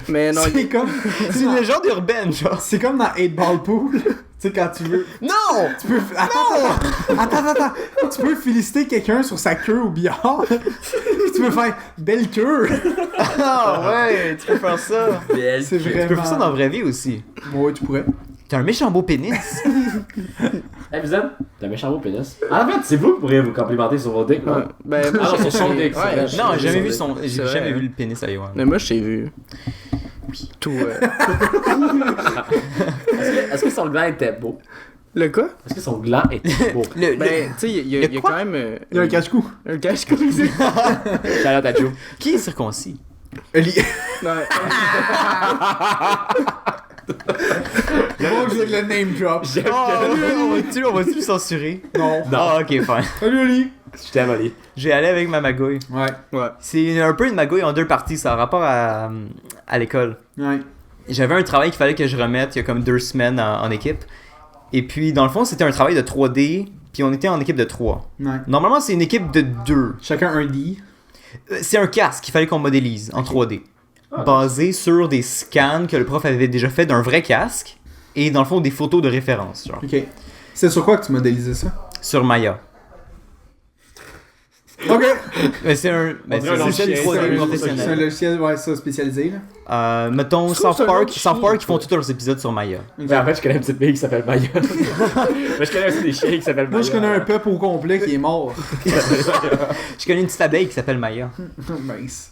Mais non, C'est comme... C'est une légende urbaine, genre. C'est comme dans 8 Ball Pool. Tu sais, quand tu veux... Non! Tu peux... Attends. Tu peux féliciter quelqu'un sur sa queue au billard. Puis tu peux faire « belle queue ». Ah ouais, tu peux faire ça. C'est vraiment... Tu peux faire ça dans la vraie vie aussi. Ouais, tu pourrais. T'as un méchant beau pénis. Hey, vous êtes? T'as un méchant beau pénis. En fait, c'est vous qui pourriez vous complimenter sur vos dicks, non? Ouais. Ben, Ah non, sur son dick, c'est vrai. Non, j'ai jamais vu son. j'ai jamais vu le pénis à Johan. Mais moi, je t'ai vu. Tout. Est-ce que son gland était beau? Le quoi? Est-ce que son gland était beau? Ben, tu sais, il y a quoi? quand même. Il y a un cache-cou. Un cache-cou. Charlotte à Joe. Qui est circoncis? Eli... Ouais. Bon, je le name drop. On va-tu le censurer? Non. Ah, ok, fine. Salut, Oli. Je t'aime, Ali. Je vais aller avec ma magouille. Ouais. Ouais. C'est un peu une magouille en deux parties, ça a rapport à l'école. Ouais. J'avais un travail qu'il fallait que je remette il y a comme 2 semaines en équipe. Et puis, dans le fond, c'était un travail de 3D, puis on était en équipe de 3. Ouais. Normalement, c'est une équipe de 2. Chacun un D. C'est un casque qu'il fallait qu'on modélise en 3D. Basé sur des scans que le prof avait déjà fait d'un vrai casque. Et dans le fond, des photos de référence, genre. Ok. C'est sur quoi que tu modélisais ça? Sur Maya. Ok. Mais c'est un dirait un logiciel logiciel, 3D C'est un professionnel. logiciel, ouais, ça, spécialisé, là. Mettons, Je trouve South ça un Park, autre chien. ils font tous leurs épisodes sur Maya. Mais en fait, je connais une petite fille qui s'appelle Maya. Mais je connais aussi des chiens qui s'appellent Maya. Moi, je connais un peuple au complet qui est mort. Je connais une petite abeille qui s'appelle Maya. Mince.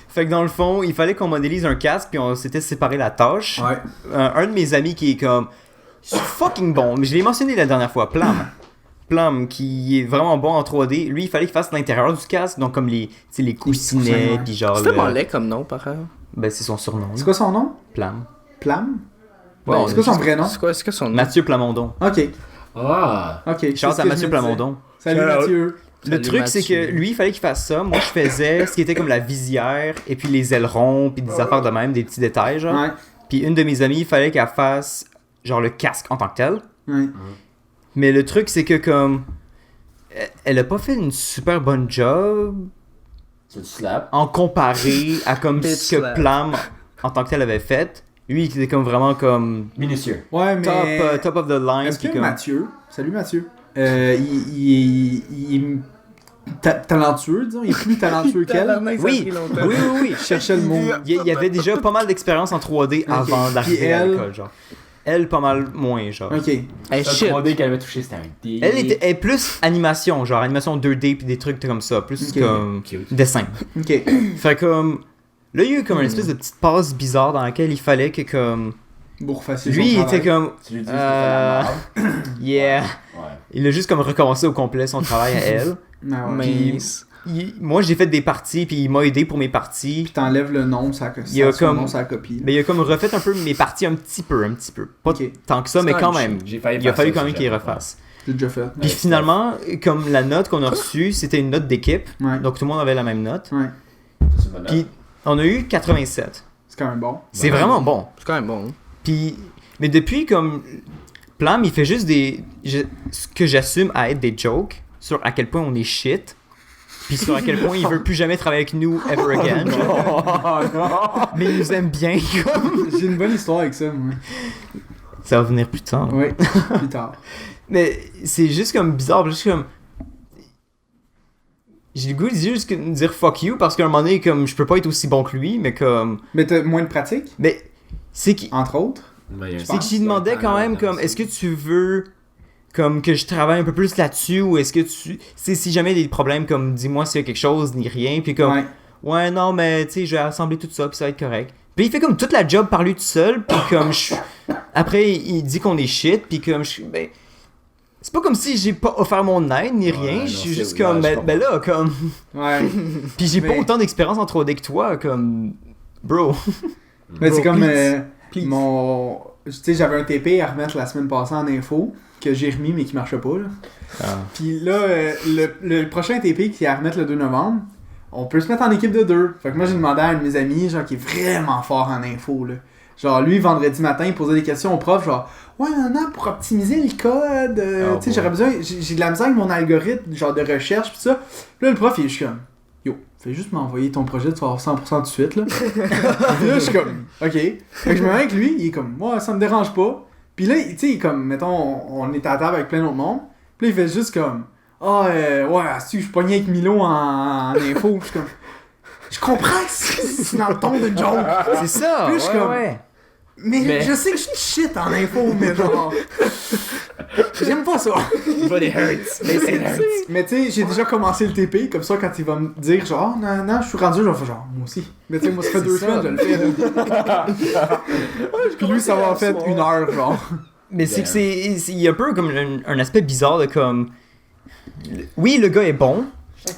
Fait que dans le fond, il fallait qu'on modélise un casque, puis on s'était séparé la tâche. Ouais. Un de mes amis qui est comme fucking bon, mais je l'ai mentionné la dernière fois, Plum, qui est vraiment bon en 3D. Lui, il fallait qu'il fasse l'intérieur du casque, donc comme les coussinets, Ouais. puis genre. C'est tellement laid comme nom, par exemple. Ben, c'est son surnom. C'est quoi son nom? Plum. Plam? Ouais, C'est quoi son vrai nom? C'est quoi son nom? Mathieu Plamondon. Ok. Ah. Ok. Chance c'est à ce que Mathieu je me disais. Plamondon. Salut Shout out. Mathieu. Le Salut, truc, c'est Mathieu. que lui, il fallait qu'il fasse ça. Moi, je faisais ce qui était comme la visière, et puis les ailerons, puis des affaires de même, des petits détails, genre. Ouais. Puis une de mes amies, il fallait qu'elle fasse, genre, le casque en tant que tel. Ouais. Mais le truc, c'est que comme... elle a pas fait une super bonne job C'est du slap. en comparé à comme Bitch ce que slap. Plam en tant que tel avait fait. Lui, il était comme vraiment comme Minutieux. Ouais, mais. top of the line. Est-ce puis que comme... Mathieu, salut Mathieu, il est talentueux, disons, il est plus talentueux qu'elle. Oui, oui. Je cherchais le mot. Il y avait déjà pas mal d'expérience en 3D avant d'arriver Puis à elle- l'école, genre. Elle, pas mal moins, genre. Ok. Hey, Le shit. 3D qu'elle avait touché, c'était un D. Elle est plus animation, genre animation 2D puis des trucs comme ça, plus Ok. comme Cute. dessin. Ok. Fait comme... Là, il y a eu comme une espèce de petite passe bizarre dans laquelle il fallait que comme... Pour facile. Lui, il était comme... Tu lui dis que c'était la merde. Yeah. Ouais. Il a juste comme recommencé au complet son travail à elle. Mais. Moi, j'ai fait des parties, puis il m'a aidé pour mes parties. Puis t'enlèves le nom, Il y a son comme- nom, sa copie. Mais il a comme refait un peu mes parties un petit peu. Pas Ok. tant que ça, mais quand même. J'ai failli Il a faire fallu ça quand même aussi, qu'il j'avais refasse. J'ai déjà fait. Puis finalement, comme la note qu'on a reçue, c'était une note d'équipe. Ouais. Donc tout le monde avait la même note. Ouais. Ça, c'est une bonne note. Puis on a eu 87. C'est quand même bon. C'est vraiment bon. C'est quand même bon. Puis, mais depuis, comme, Plam, il fait juste ce que j'assume à être des jokes sur à quel point on est shit. Puis sur à quel point il veut plus jamais travailler avec nous ever again. Mais il nous aime bien, comme. J'ai une bonne histoire avec ça, moi. Ça va venir plus tard. Oui, plus tard. Mais c'est juste comme bizarre, juste comme. J'ai le goût de dire fuck you parce qu'à un moment donné, comme, je peux pas être aussi bon que lui, mais comme. Mais t'as moins de pratique, Mais c'est qu'il. entre autres. Ben, il y a un C'est que sens, j'y demandais il y a un quand talent même comme là-dessus. est-ce que tu veux comme que je travaille un peu plus là-dessus ou est-ce que tu si jamais il y a des problèmes comme dis-moi s'il y a quelque chose ni rien puis comme ouais non mais tu sais je vais assembler tout ça puis ça va être correct. Puis il fait comme toute la job par lui tout seul puis comme après il dit qu'on est shit puis comme ben c'est pas comme si j'ai pas offert mon aide ni rien, non, je suis c'est- juste comme ouais, je ben là comme Ouais. puis j'ai pas Mais- autant d'expérience en 3D que toi comme bro. Mais c'est Bro, comme please. mon. Tu sais, j'avais un TP à remettre la semaine passée en info que j'ai remis mais qui marchait pas. Là. Ah. Puis là, le prochain TP qui est à remettre le 2 novembre, on peut se mettre en équipe de 2. Fait que moi j'ai demandé à un de mes amis, genre qui est vraiment fort en info. Là. Genre lui, vendredi matin, il posait des questions au prof, genre ouais, non, pour optimiser le code, Oh, tu sais, j'aurais besoin, j'ai de la misère avec mon algorithme, genre de recherche, pis ça. Puis là, le prof, il est juste comme yo, fais juste m'envoyer ton projet, tu vas avoir 100% tout de suite, là. Puis là, je suis comme, ok. Fait que je me mets avec lui, il est comme, moi, ça me dérange pas. Puis là, tu sais, comme, mettons, on est à la table avec plein d'autres monde. Puis là, il fait juste comme, ouais, si je pognais avec Milo en info. Je suis comme, je comprends que c'est dans le ton de joke. C'est ça. Puis je suis comme- ouais. Mais je sais que je suis shit en info, mais genre. J'aime pas ça. But it hurts. Mais tu sais, j'ai déjà commencé le TP, comme ça, quand il va me dire, genre, non, je suis rendu, je vais faire genre, moi aussi. Mais tu sais, moi, ça fait 2 ça. semaines, je le fais. Là. Puis lui, ça va en fait 1 heure, genre. Mais c'est que il y a un peu comme un aspect bizarre de comme oui le gars est bon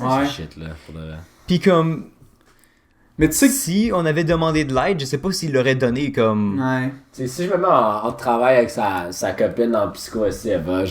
Ouais. Shit, là. Pour de... puis comme Mais tu sais que. si on avait demandé de l'aide je sais pas s'il l'aurait donné comme Ouais. Tu sais, si je me mets en travail avec sa copine en psycho aussi, elle va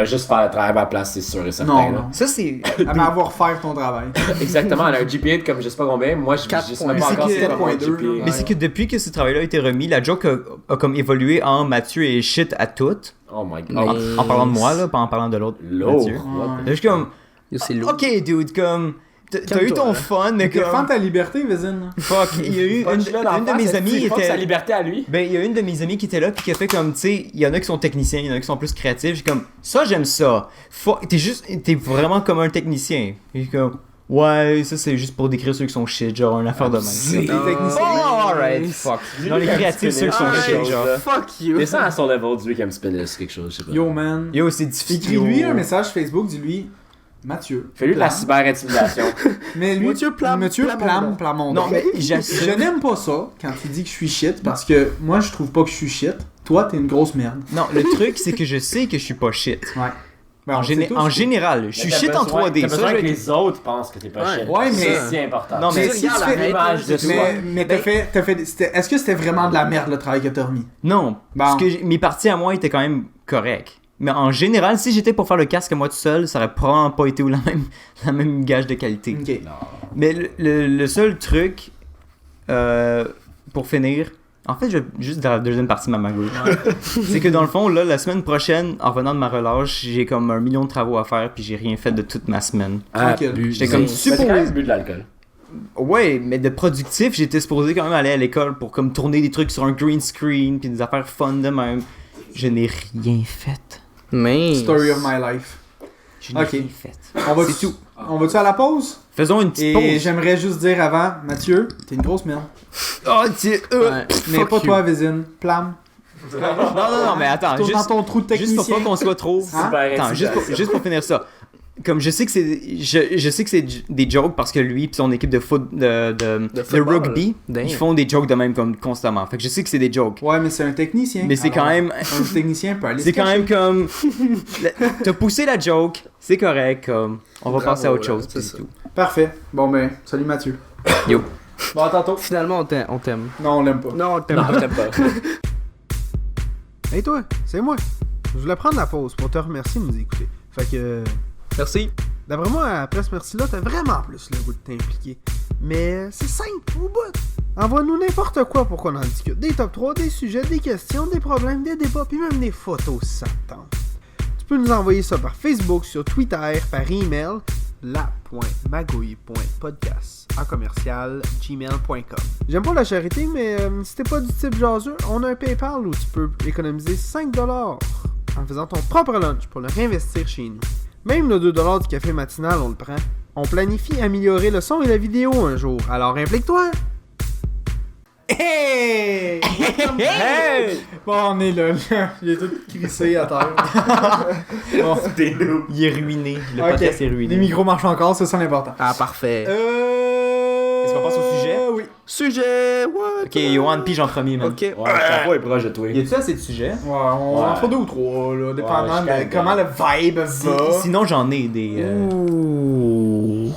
juste faire le travail à ma place, c'est sûr et certain. Non, là. non. ça c'est Elle va avoir faire ton travail. Exactement, elle a un GPA de comme je sais pas combien. Moi, je sais même pas Mais encore c'est c'est que- quoi mon 4.2, GPA. là. mais c'est que depuis que ce travail-là a été remis la joke a comme évolué en Mathieu et shit à toutes Oh my en, god. en parlant de moi là pas en parlant de l'autre Lourd. Mathieu What the- là, je suis comme Yo, c'est lourd. ok dude comme t'as eu ton fun mais Défends comme ta liberté, Vézine. fuck il y a eu une de mes amies Fuck était sa liberté à lui. ben, il y a une de mes amies qui était là, puis qui a fait comme, tu sais, il y en a qui sont techniciens, il y en a qui sont plus créatifs. J'ai comme, ça, j'aime ça. T'es vraiment comme un technicien. Et j'ai comme, ouais, ça, c'est juste pour décrire ceux qui sont shit, genre, une affaire de C'est même. des techniciens. Oh, alright, fuck. Non, les créatifs, ceux qui sont shit, genre. Fuck you. Descends à son level du week-end spinner, quelque chose, je sais pas. Yo, man. Yo, c'est difficile. Écris-lui un message Facebook, dis-lui, Mathieu. Fais-lui de la cyber-intimidation. Mais lui, Mathieu Plamondon. Plamondon. Non, mais Je j'assume. n'aime pas ça quand il dit que je suis shit parce que moi je trouve pas que je suis shit. Toi t'es une grosse merde. Non, le truc, c'est que je sais que je suis pas shit. Ouais. Ben, En, on sait tous en que- général, je suis Mais t'as shit en besoin- 3D. T'as Ça, besoin je que vais- les autres pensent que t'es pas Ouais. shit. Ouais, mais- C'est si important. Non, mais Si tu regarde fais- la l'image de soi. Mais t'as fait est-ce que c'était vraiment de la merde le travail que t'as remis? Non, parce que mes parties à moi étaient quand même correctes. Mais en général, si j'étais pour faire le casque à moi tout seul, ça aurait probablement pas été la même gage de qualité. Ok. Non. Mais le seul truc, pour finir, En fait, je vais juste dans la deuxième partie de ma magouille. C'est que dans le fond, là, la semaine prochaine, en revenant de ma relâche, j'ai comme 1 million de travaux à faire, puis j'ai rien fait de toute ma semaine. Tranquille. J'étais comme Mais c'est quand supposé. même bu de l'alcool. Ouais, mais de productif, j'étais supposé quand même aller à l'école pour comme tourner des trucs sur un green screen, puis des affaires fun de même. Je n'ai rien fait. Mais. Story of my life. Je n'ai Ok. rien fait. On va C'est tout. On va-tu à la pause? Faisons une petite Et pause. j'aimerais juste dire avant, Mathieu, t'es une grosse merde. Oh, tiens, Ouais. Mais fuck pas you. toi, Vézine. Plam. Non, mais attends, Tourne dans ton trou de juste pour technicien. pas qu'on soit trop. Hein? Super Attends, juste pour finir ça. Comme je sais que c'est des jokes parce que lui et son équipe de de football. rugby, Damn. ils font des jokes de même comme constamment. Fait que je sais que c'est des jokes. Ouais, mais c'est un technicien. Mais c'est Alors, quand même Un technicien peut aller c'est se quand cacher. même comme t'as poussé la joke, c'est correct comme on va Bravo, passer à autre là, chose c'est puis ça. c'est tout. Parfait. Bon, ben, salut Mathieu. Yo. Bon, à tantôt. Finalement, on t'aime. Non, on l'aime pas. Non, on t'aime Non, pas. je t'aime pas. Hey toi, c'est moi. Je voulais prendre la pause pour te remercier de nous écouter. Fait que, Merci. d'après moi, après ce merci-là, t'as vraiment plus le goût de t'impliquer. Mais c'est simple, au bout. Envoie-nous n'importe quoi pour qu'on en discute. Des top 3, des sujets, des questions, des problèmes, des débats, puis même des photos si ça te tente. Tu peux nous envoyer ça par Facebook, sur Twitter, par email, la.magouille.podcast@gmail.com. J'aime pas la charité, mais si t'es pas du type jaseux, on a un PayPal où tu peux économiser 5$ en faisant ton propre lunch pour le réinvestir chez nous. Même le 2$ du café matinal, on le prend. On planifie améliorer le son et la vidéo un jour, alors implique-toi! Hey! Hey! Bon, on est là. Il est tout crissé à terre. Bon. Il est ruiné, le Ok. podcast est ruiné. Les micros marchent encore, c'est ça l'important. Ah, parfait. Est-ce qu'on passe au sujet? Oui. Sujet, what? OK, Johan pige en premier man. Ok. Ouais, le chapeau est proche de toi. Y a-tu assez de sujets? Ouais, on Ouais. en fait 2 ou 3, là, dépendant Ouais, je de comment le vibe va. Sinon j'en ai des Ouh.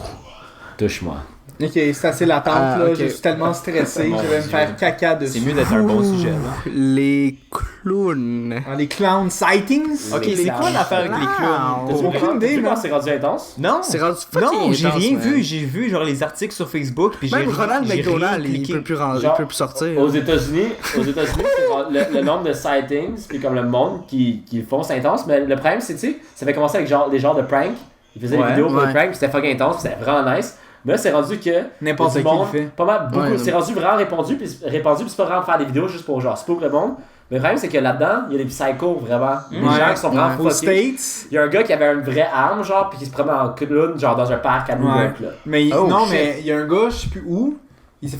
Touche-moi. Ok, c'est assez l'attente, Ah, là. ok. Je suis tellement stressé, Mon je vais me Dieu. faire caca dessus. c'est mieux d'être un bon sujet là. Les clowns. Dans les clown sightings. OK, Les c'est quoi clowns. l'affaire avec les clowns? T'as-tu Aucune vraiment- idée, t'as-tu vu man. quand c'est rendu intense? Non. C'est rendu fucking Non, j'ai intense, rien man. vu, j'ai vu genre les articles sur Facebook puis j'ai Même Ronald j'ai McDonald, rien il cliqué. peut plus, il Genre, peut plus sortir. Aux États-Unis, c'est genre le nombre de sightings, puis comme le monde qui le font, c'est intense. Mais le problème, c'est, tu sais, ça fait commencer avec genre des genres de pranks. Ils faisaient Ouais, des vidéos pour ouais. les pranks, puis c'était fucking intense, puis c'était vraiment nice. Mais là, c'est rendu que N'importe du qui le monde, fait. pas mal, beaucoup, Ouais, c'est rendu vraiment répandu, puis c'est pas vraiment faire des vidéos juste pour genre spook le monde. Mais le problème, c'est que là-dedans, il y a des psychos vraiment. Des gens qui sont vraiment Aux fuckés. States. Il y a un gars qui avait une vraie arme, genre, puis qui se promenait en clown, genre dans un parc à New Ouais. York, là. Mais Oh, non, shit. mais il y a un gars, je sais plus où, il s'est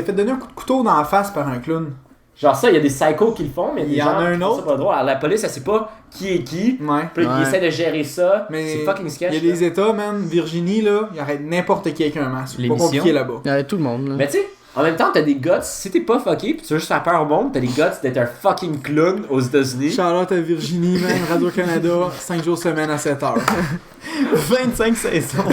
fait donner un coup de couteau dans la face par un clown. Genre ça, il y a des psychos qui le font, mais Il des y en gens a un qui font autre. ça pas drôle. Alors la police, elle sait pas qui est qui. Ouais. Puis là, Ouais. ils essaient de gérer ça. Mais C'est fucking sketch. il y a là. des États, man, Virginie, là, il arrête n'importe qui avec un masque. C'est pas L'émission. compliqué là-bas. Il y a tout le monde, là. Mais tu sais, en même temps, t'as des guts. Si t'es pas fucké, puis tu veux juste faire peur au monde, t'as des guts d'être un fucking clown aux États-Unis. Charlotte à Virginie, man, Radio-Canada, 5 jours semaine à 7 heures. 25 saisons.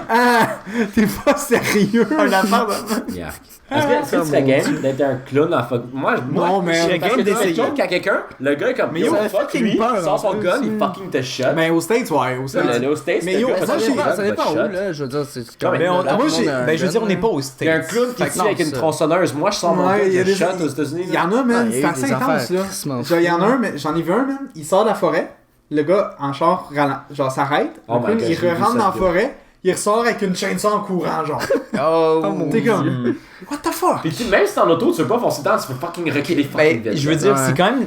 Ah! T'es pas sérieux? Un affaire de... Yark. Est-ce que tu serais game d'être un clown en fuck? Moi, Non, mais- je serais Parce game que tu fais d'essayer. À quelqu'un, le gars est comme, Mais yo, yo, fuck fucking lui, peur, il sort en son plus, gun, il hein. fucking te shot. Mais aux States, ouais, aux States. Là, aux States, Mais le yo, gars, ça, Ça je sais dépend, pas, ça dépend shot. où, là. Je veux dire, c'est Non, mais même on- là, moi, tout le monde j'ai- a un Ben je veux dire gun, on n'est là. pas aux States. Il y a un clown qui Fait que tue non, avec une ça. tronçonneuse. Moi, je sors mon Ouais, gun, il y a je des- shot aux États-Unis. Il y en a, man, Ah, il y c'est a eu assez des intense, affaires là. crissement Genre, il y en a fous. un, mais j'en ai vu un, man, il sort de la forêt, le gars en char, genre, s'arrête, Oh le my clown, God, il j'ai vu rentre ça, dans la gars. forêt, il ressort avec une chainsaw en courant, genre. Oh, T'es comme, what the fuck? Puis tu sais, même si t'es en auto, tu veux pas foncer dedans, tu veux fucking reculer fucking Ben, vite. je veux là. dire, Ouais. c'est quand même...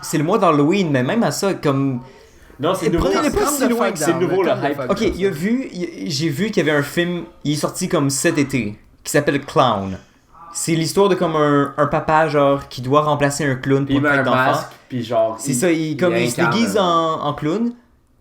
C'est le mois d'Halloween, mais même à ça, comme... Non, c'est nouveau. Prenez-les pas si loin que c'est nouveau, le hype. Ok, j'ai vu qu'il y avait un film, il est sorti comme cet été, qui s'appelle Clown. C'est l'histoire de comme un papa, genre, qui doit remplacer un clown Puis pour il met plein un d'enfants. masque, puis genre. C'est ça, il se incarne, déguise en clown,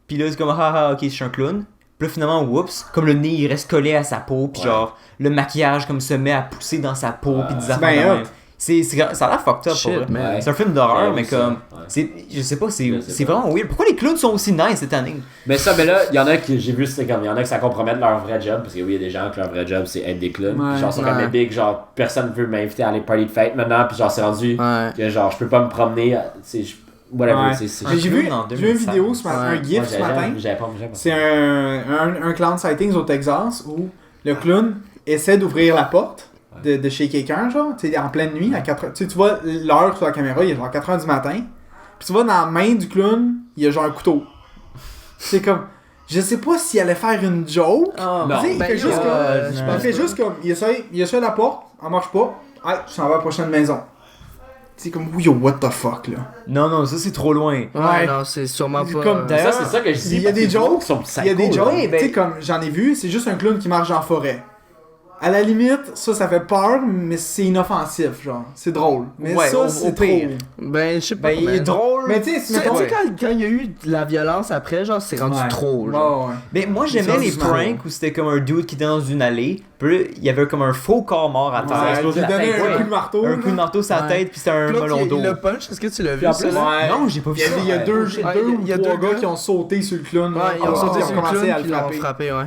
puis là, c'est comme, ah, ok, je suis un clown. Puis là, finalement, whoops, comme le nez, il reste collé à sa peau, puis Ouais. genre, le maquillage, comme, se met à pousser dans sa peau, puis des C'est affaires bien de hot. même. Ça a l'air fucked up, Shit, pour vrai. man. Ouais. C'est un film d'horreur, Ouais, mais ça, comme, ouais. je sais pas, Je sais c'est pas. vraiment weird. Pourquoi les clowns sont aussi nice cette année? Mais là, il y en a qui, j'ai vu, c'est comme, il y en a que ça compromette leur vrai job, parce que oui, il y a des gens que leur vrai job, c'est être des clowns. Ouais. Puis genre, c'est comme Ouais. les big, genre, personne veut m'inviter à aller party de fête maintenant, puis genre, c'est rendu Ouais. que genre, je peux pas me promener, tu sais, whatever, Ouais. tu sais, c'est. Mais j'ai clown vu en j'ai vu une 2005. vidéo ce matin, Ouais. un gif Ouais, ce matin. j'avais pas. C'est un clown sightings au Texas où le clown essaie d'ouvrir la porte. de chez quelqu'un, genre, tu sais, en pleine nuit, à 4 tu sais, tu vois l'heure sur la caméra, il est genre 4h du matin, puis tu vois dans la main du clown, il y a genre un couteau. C'est comme, je sais pas s'il allait faire une joke, Ah, tu sais, il fait juste comme, je il pense fait pas. juste comme, il essaie la porte, elle marche pas, hey, je m'en vais à la prochaine maison. C'est comme, oui, yo, what the fuck, là. Non, ça c'est trop loin. Ouais, non, c'est sûrement C'est pas. comme- Mais ça, c'est ça que je dis. Il y a parce des que jokes, qui sont il y a des psychos, jokes, là. ben- tu sais, comme j'en ai vu, c'est juste un clown qui marche en forêt. À la limite, ça fait peur, mais c'est inoffensif, genre. C'est drôle. Mais Ouais, ça, au c'est pire. trop. Ben, je sais pas. Ben, il est drôle. Mais tu sais, Tu sais, mettons... quand il y a eu de la violence après, genre, c'est rendu Ouais. trop, genre. Ouais. Mais moi C'est j'aimais les du marrant. pranks où c'était comme un dude qui était dans une allée, puis là, il y avait comme un faux corps mort à terre. Ouais, explosé il la donnait tête, un ouais. coup de marteau. Un coup de marteau sur la Ouais. tête, puis c'était un Puis là, melon d'eau. le punch, est-ce que tu l'as vu, en ça, plus, là? Ouais. Non, j'ai pas vu ça. Il y a deux, Ouais, deux il y a ou trois deux gars gars qui ont sauté sur le clown. Ouais, ils ont sauté sur le commencé clown à puis le l'ont frapper. frappé, ouais.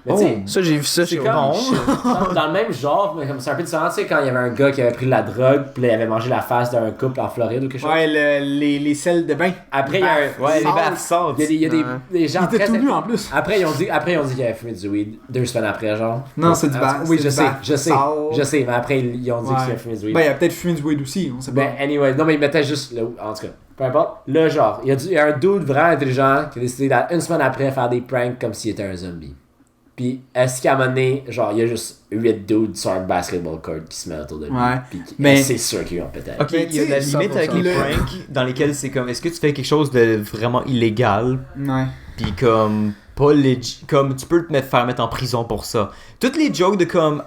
Mais tu sais, Ça, j'ai vu ça c'est chez comme Bon. dans le même genre, mais comme c'est un peu différent, tu sais, quand il y avait un gars qui avait pris de la drogue, puis là, il avait mangé la face d'un couple en Floride ou quelque chose. Ouais, les selles de bain. Après, il y a un. Ouais, les Salt. baffes sortent. Il y a Ouais. des gens Il était très. tout nu en plus. Après, ils ont dit qu'il avait fumé du weed 2 semaines après, genre. Non, c'est du Ah, bath. Oui, c'est je du sais, bath. je sais, mais après, ils ont dit Ouais. qu'il avait fumé du weed. Ben, il a peut-être fumé du weed aussi, on sait pas. Ben, anyway, non, mais il mettait juste le. En tout cas, peu importe. Là, genre, il y a un dude vraiment intelligent qui a décidé, une semaine après, faire des pranks comme s'il était un zombie. Puis, est-ce qu'à un moment donné, genre, il y a juste 8 dudes sur un basketball court qui se mettent autour de lui. Ouais. Puis, Mais- c'est sûr qu'ils vont peut-être. Ok, Mais il y a de la tu sais, limite avec les 100%. pranks dans lesquels c'est comme, est-ce que tu fais quelque chose de vraiment illégal, Ouais. puis comme, pas comme, tu peux faire mettre en prison pour ça. Toutes les jokes de comme,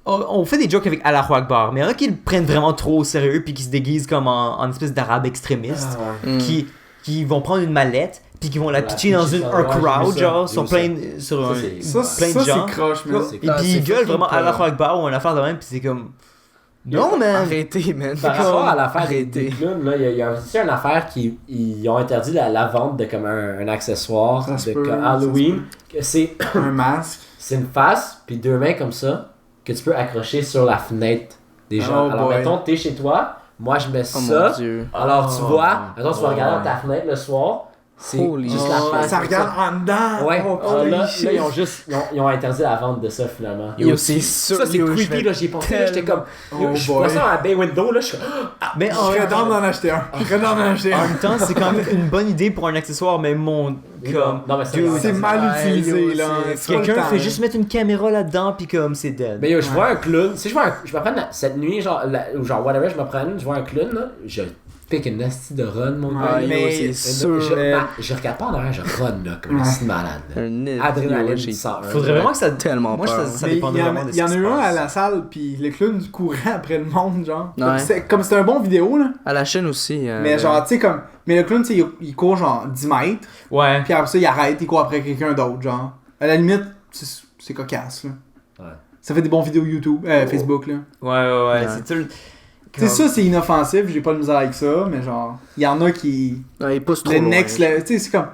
on fait des jokes avec Allahu Akbar, mais il y en a qui le prennent vraiment trop au sérieux, puis qui se déguisent comme en espèce d'arabe extrémiste, Mm. qui vont prendre une mallette, puis qui vont la La pitcher dans pitcher un sur- ouais, j'ai crowd, vu ça, genre, j'ai sur vu ça. plein, sur un, c'est- plein de gens. c'est croche, man. C'est- Et Ah, puis c'est ils gueulent fucking vraiment pas- Allahu Akbar ou une affaire de même, puis c'est comme, non, man. Arrêtez, man. Par rapport à l'affaire des Arrêtez. clowns, là, il y a aussi une affaire qui ils ont interdit la vente de comme un accessoire Ça se de peut, comme ça Halloween. Que c'est Un masque. c'est une face puis 2 mains comme ça que tu peux accrocher sur la fenêtre des gens. Oh Alors boy. mettons t'es chez toi, moi je mets Oh ça. mon dieu. Alors tu Oh. vois, mettons tu vas Ouais. regarder dans ta fenêtre le soir, c'est Holy juste shit. la face. Ça comme regarde en dedans. Ouais. Oh, Alors là, putain. là, ils ont juste ils ont interdit la vente de ça finalement. Yo, c'est sûr. Ça c'est yo, je creepy vais là, j'ai pensé là, j'étais comme yo, Oh je boy. vois ça à Bay Window là, je suis comme Mais Je en serais même dans temps, d'en acheter un. Je serais dans d'en acheter en un. même temps, c'est quand même une bonne idée pour un accessoire, mais comme, non mais dude, C'est mal Ouais, utilisé, yo, là. c'est- C'est pas le quelqu'un temps, fait hein. juste mettre une caméra là-dedans, puis comme c'est dead. Mais yo, je vois un clown. Si je me prends cette nuit, genre, ou genre whatever, je me prends une, je vois un clown, là, je pique une nasty de run, mon Ouais, gars. yo, mais c'est Je, sûr. je regarde pas en arrière, je run, là, comme Ouais. une petite malade. là. Un nid. Adrénaline Yo, j'ai 101. Faudrait vraiment que ça. tellement Moi, peur. ça Mais dépendrait vraiment de il y en ce a qui eu se un à passe. la salle, puis le clown courait après le monde, genre. Ouais. Comme c'était un bon vidéo, là. À la chaîne aussi. Mais genre, tu sais, comme. Mais le clown, tu sais, il court genre 10 mètres, Ouais. puis après ça, il arrête, il court après quelqu'un d'autre, genre. À la limite, c'est cocasse, là. Ouais. Ça fait des bons vidéos YouTube, Facebook, là. Ouais. Ouais. C'est tout. Tu sais, ça, c'est inoffensif, j'ai pas de misère avec ça, mais genre, il y en a qui. Ouais, il pousse trop Le loin. next level, tu sais, c'est comme.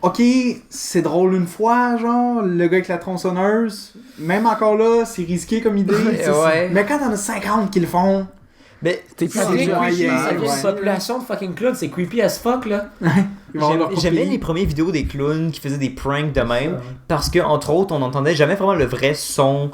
Ok, c'est drôle une fois, genre, le gars avec la tronçonneuse. Même encore là, c'est risqué comme idée. Ouais, tu sais, ouais. Mais quand t'en as 50 qui le font. Mais T'es plus Ça devient Ouais, creepy, ouais, ça devient ouais. une population de fucking clowns, c'est creepy as fuck, là. Ils vont leur j'aimais copier. les premières vidéos des clowns qui faisaient des pranks de même, parce que, entre autres, on n'entendait jamais vraiment le vrai son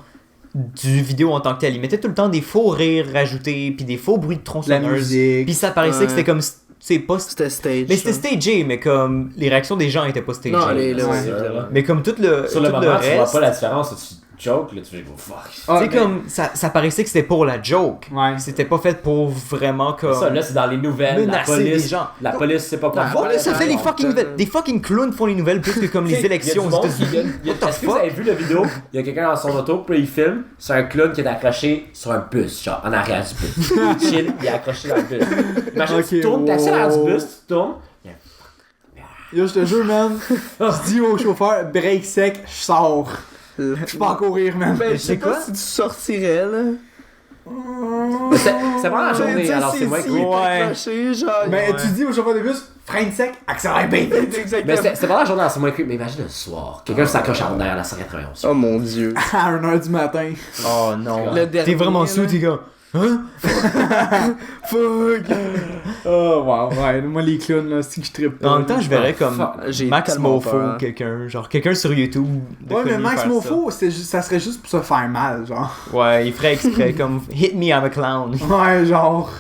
du vidéo en tant que tel. Ils mettaient tout le temps des faux rires rajoutés, puis des faux bruits de La tronçonneuse. musique. Puis ça paraissait Ouais. que c'était comme. C'est pas. C'était stage. Mais c'était ça. stagé, mais comme. Les réactions des gens étaient pas stagées. Non, les- C'est ouais, sûr, évidemment. là. Mais comme tout le. Sur le tout moment, tu vois reste, pas la différence, tu joke, là, tu fais go fuck. Ah, c'est mais- comme. Ça paraissait que c'était pour la joke. Ouais. C'était pas fait pour vraiment comme. Ça, là, c'est dans les nouvelles, la menacer police. des gens. La police, c'est pas quoi Va que ça fait les fucking nouvelles. Des fucking clowns font les nouvelles plus que comme les élections aux États-Unis. Est-ce que vous avez vu la vidéo? Il y a quelqu'un dans son auto, puis il filme. C'est un clown qui est accroché sur un bus, genre en arrière du bus. Il chill, il est accroché dans le bus. Imagine, Ok, tu tournes, t'es assis à l'arrière du bus, tu tournes. Yo, je te jure, man. Je dis au chauffeur, break sec, je sors. Je peux pas courir, man. Ben, je sais c'est pas quoi? si tu sortirais, là. Mais c'est vraiment la journée, alors c'est moins cool. Accroché, genre. Mais tu dis au chauffeur de bus, freine sec, accélère bien vite. Exactement. Mais c'est vraiment la journée, alors c'est moins cool. Mais imagine le soir, quelqu'un s'accroche en arrière à la 191. Oh mon dieu. À 1h du matin. Oh non. Le T'es dernier, vraiment là. sous, t'es comme. Hein? Fuck! Oh, wow, ouais. Moi, les clowns, là, c'est que je trippe pas. En même temps, je verrais comme J'ai Max tellement Mofo peur. ou quelqu'un. Genre, quelqu'un sur YouTube. de Ouais, mais connu Max faire Mofo, ça serait juste pour se faire mal, genre. ça. Ouais, il ferait exprès, comme Hit me, I'm a clown. Ouais, genre.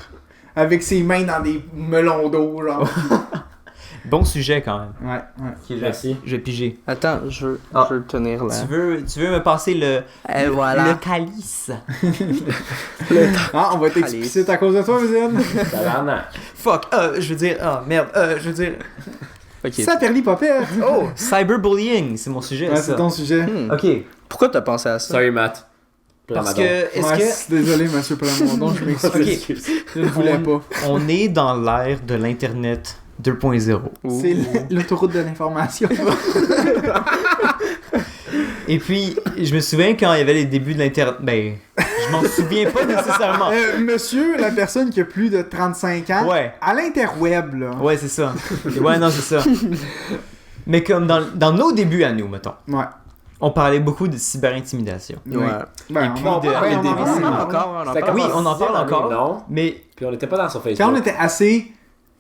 Avec ses mains dans des melons d'eau, genre. Bon sujet quand même. Ouais, ouais. Merci. Je vais piger. Attends, je veux le tenir là. Tu veux me passer le Voilà. calice? Ah, on va être explicite à cause de toi, Viviane. Tabarnak. Fuck, je veux dire, merde, je veux dire. Ok. Ça, Perly Popette. Oh, cyberbullying, c'est mon sujet. Ouais, ça. c'est ton sujet. Ok, Pourquoi t'as pensé à ça? Sorry, Matt. parce que, est-ce Ouais, que désolé, monsieur Plamondon, je m'excuse. Je ne voulais pas. on est dans l'ère de l'Internet 2.0? C'est l'autoroute de l'information. Et puis, je me souviens quand il y avait les débuts de l'Internet, ben, je m'en souviens pas nécessairement. Monsieur, la personne qui a plus de 35 ans, Ouais. à l'interweb, là. Ouais, c'est ça. Ouais, non, c'est ça. Mais comme dans nos débuts à nous, mettons, Ouais. on parlait beaucoup de cyberintimidation. Ouais. Ben, puis on en de- parle, de on en dévier. parle. Encore, on en C'était parle. Oui, comme on en parle si encore. Non. Mais Puis on n'était pas dans son Facebook. Quand on était assez.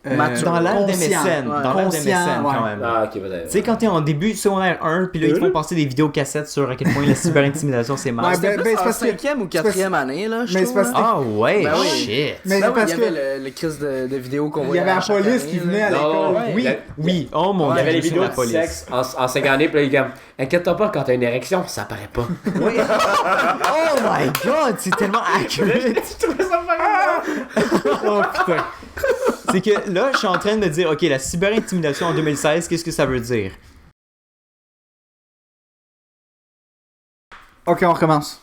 Mature. dans l'ère des conscient. mécènes, Ouais. dans l'ère des Conscient, mécènes quand ouais. même. Ah, ok, peut-être. Tu sais, quand t'es en début de secondaire 1, puis là, ils te font passer des vidéocassettes sur à quel point la cyberintimidation, c'est mal. Ouais, C'était ben, plus c'est en parce que- 5e ou 4e année, là, je Mais trouve. c'est parce que- là. Ah ouais, Ben oui. shit. Mais Ben oui, parce il y que. avait le crise de vidéos qu'on Il y voyait avait la à chaque police année, qui là. venait à Non, l'école. ouais. Oui, oui, oh mon Il y avait les Dieu, vidéos la de police. sexe en 5 années, puis là, il est comme, inquiète-toi pas, quand t'as une érection, ça paraît pas. Oui. Oh my god, c'est tellement accurate. Oh putain. C'est que là, je suis en train de me dire, ok, la cyberintimidation en 2016, qu'est-ce que ça veut dire? Ok, on recommence.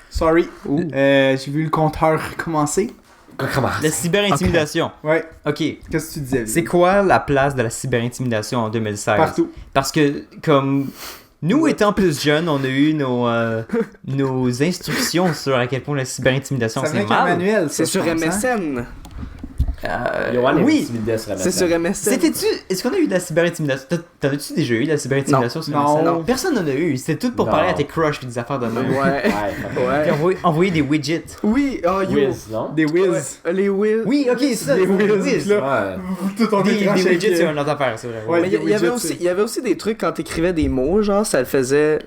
Sorry. Ouh. J'ai vu le compteur commencer. Comment? La cyberintimidation. Ouais. Ok, Qu'est-ce que tu disais? c'est quoi la place de la cyberintimidation en 2016? Partout. Parce que, comme nous étant plus jeunes, on a eu nos instructions sur à quel point la cyberintimidation, Ça vient c'est qu'un mal. manuel. C'est ça, sur je pense, hein? MSN. Yoann est oui, intimidé sur la C'est sur MSN. c'était-tu... Est-ce qu'on a eu de la cyberintimidation? T'en as-tu déjà eu de la cyberintimidation sur Non. MSN? Non. Personne n'en a eu. C'était tout pour Non. parler à tes crushs et des affaires de même. Ouais. Puis Ouais. envoyer des widgets. Oui, oh yo. Wiz, non? Des whiz. Ouais, les Wiz. Oui, ok, c'est ça. Des des whiz. whiz. Là, Ouais. tout ton Des écran widgets, shaké. c'est une autre affaire, c'est vrai. Ouais. Mais il y avait widgets, aussi, c'est- il y avait aussi des trucs quand t'écrivais des mots, genre, ça le faisait,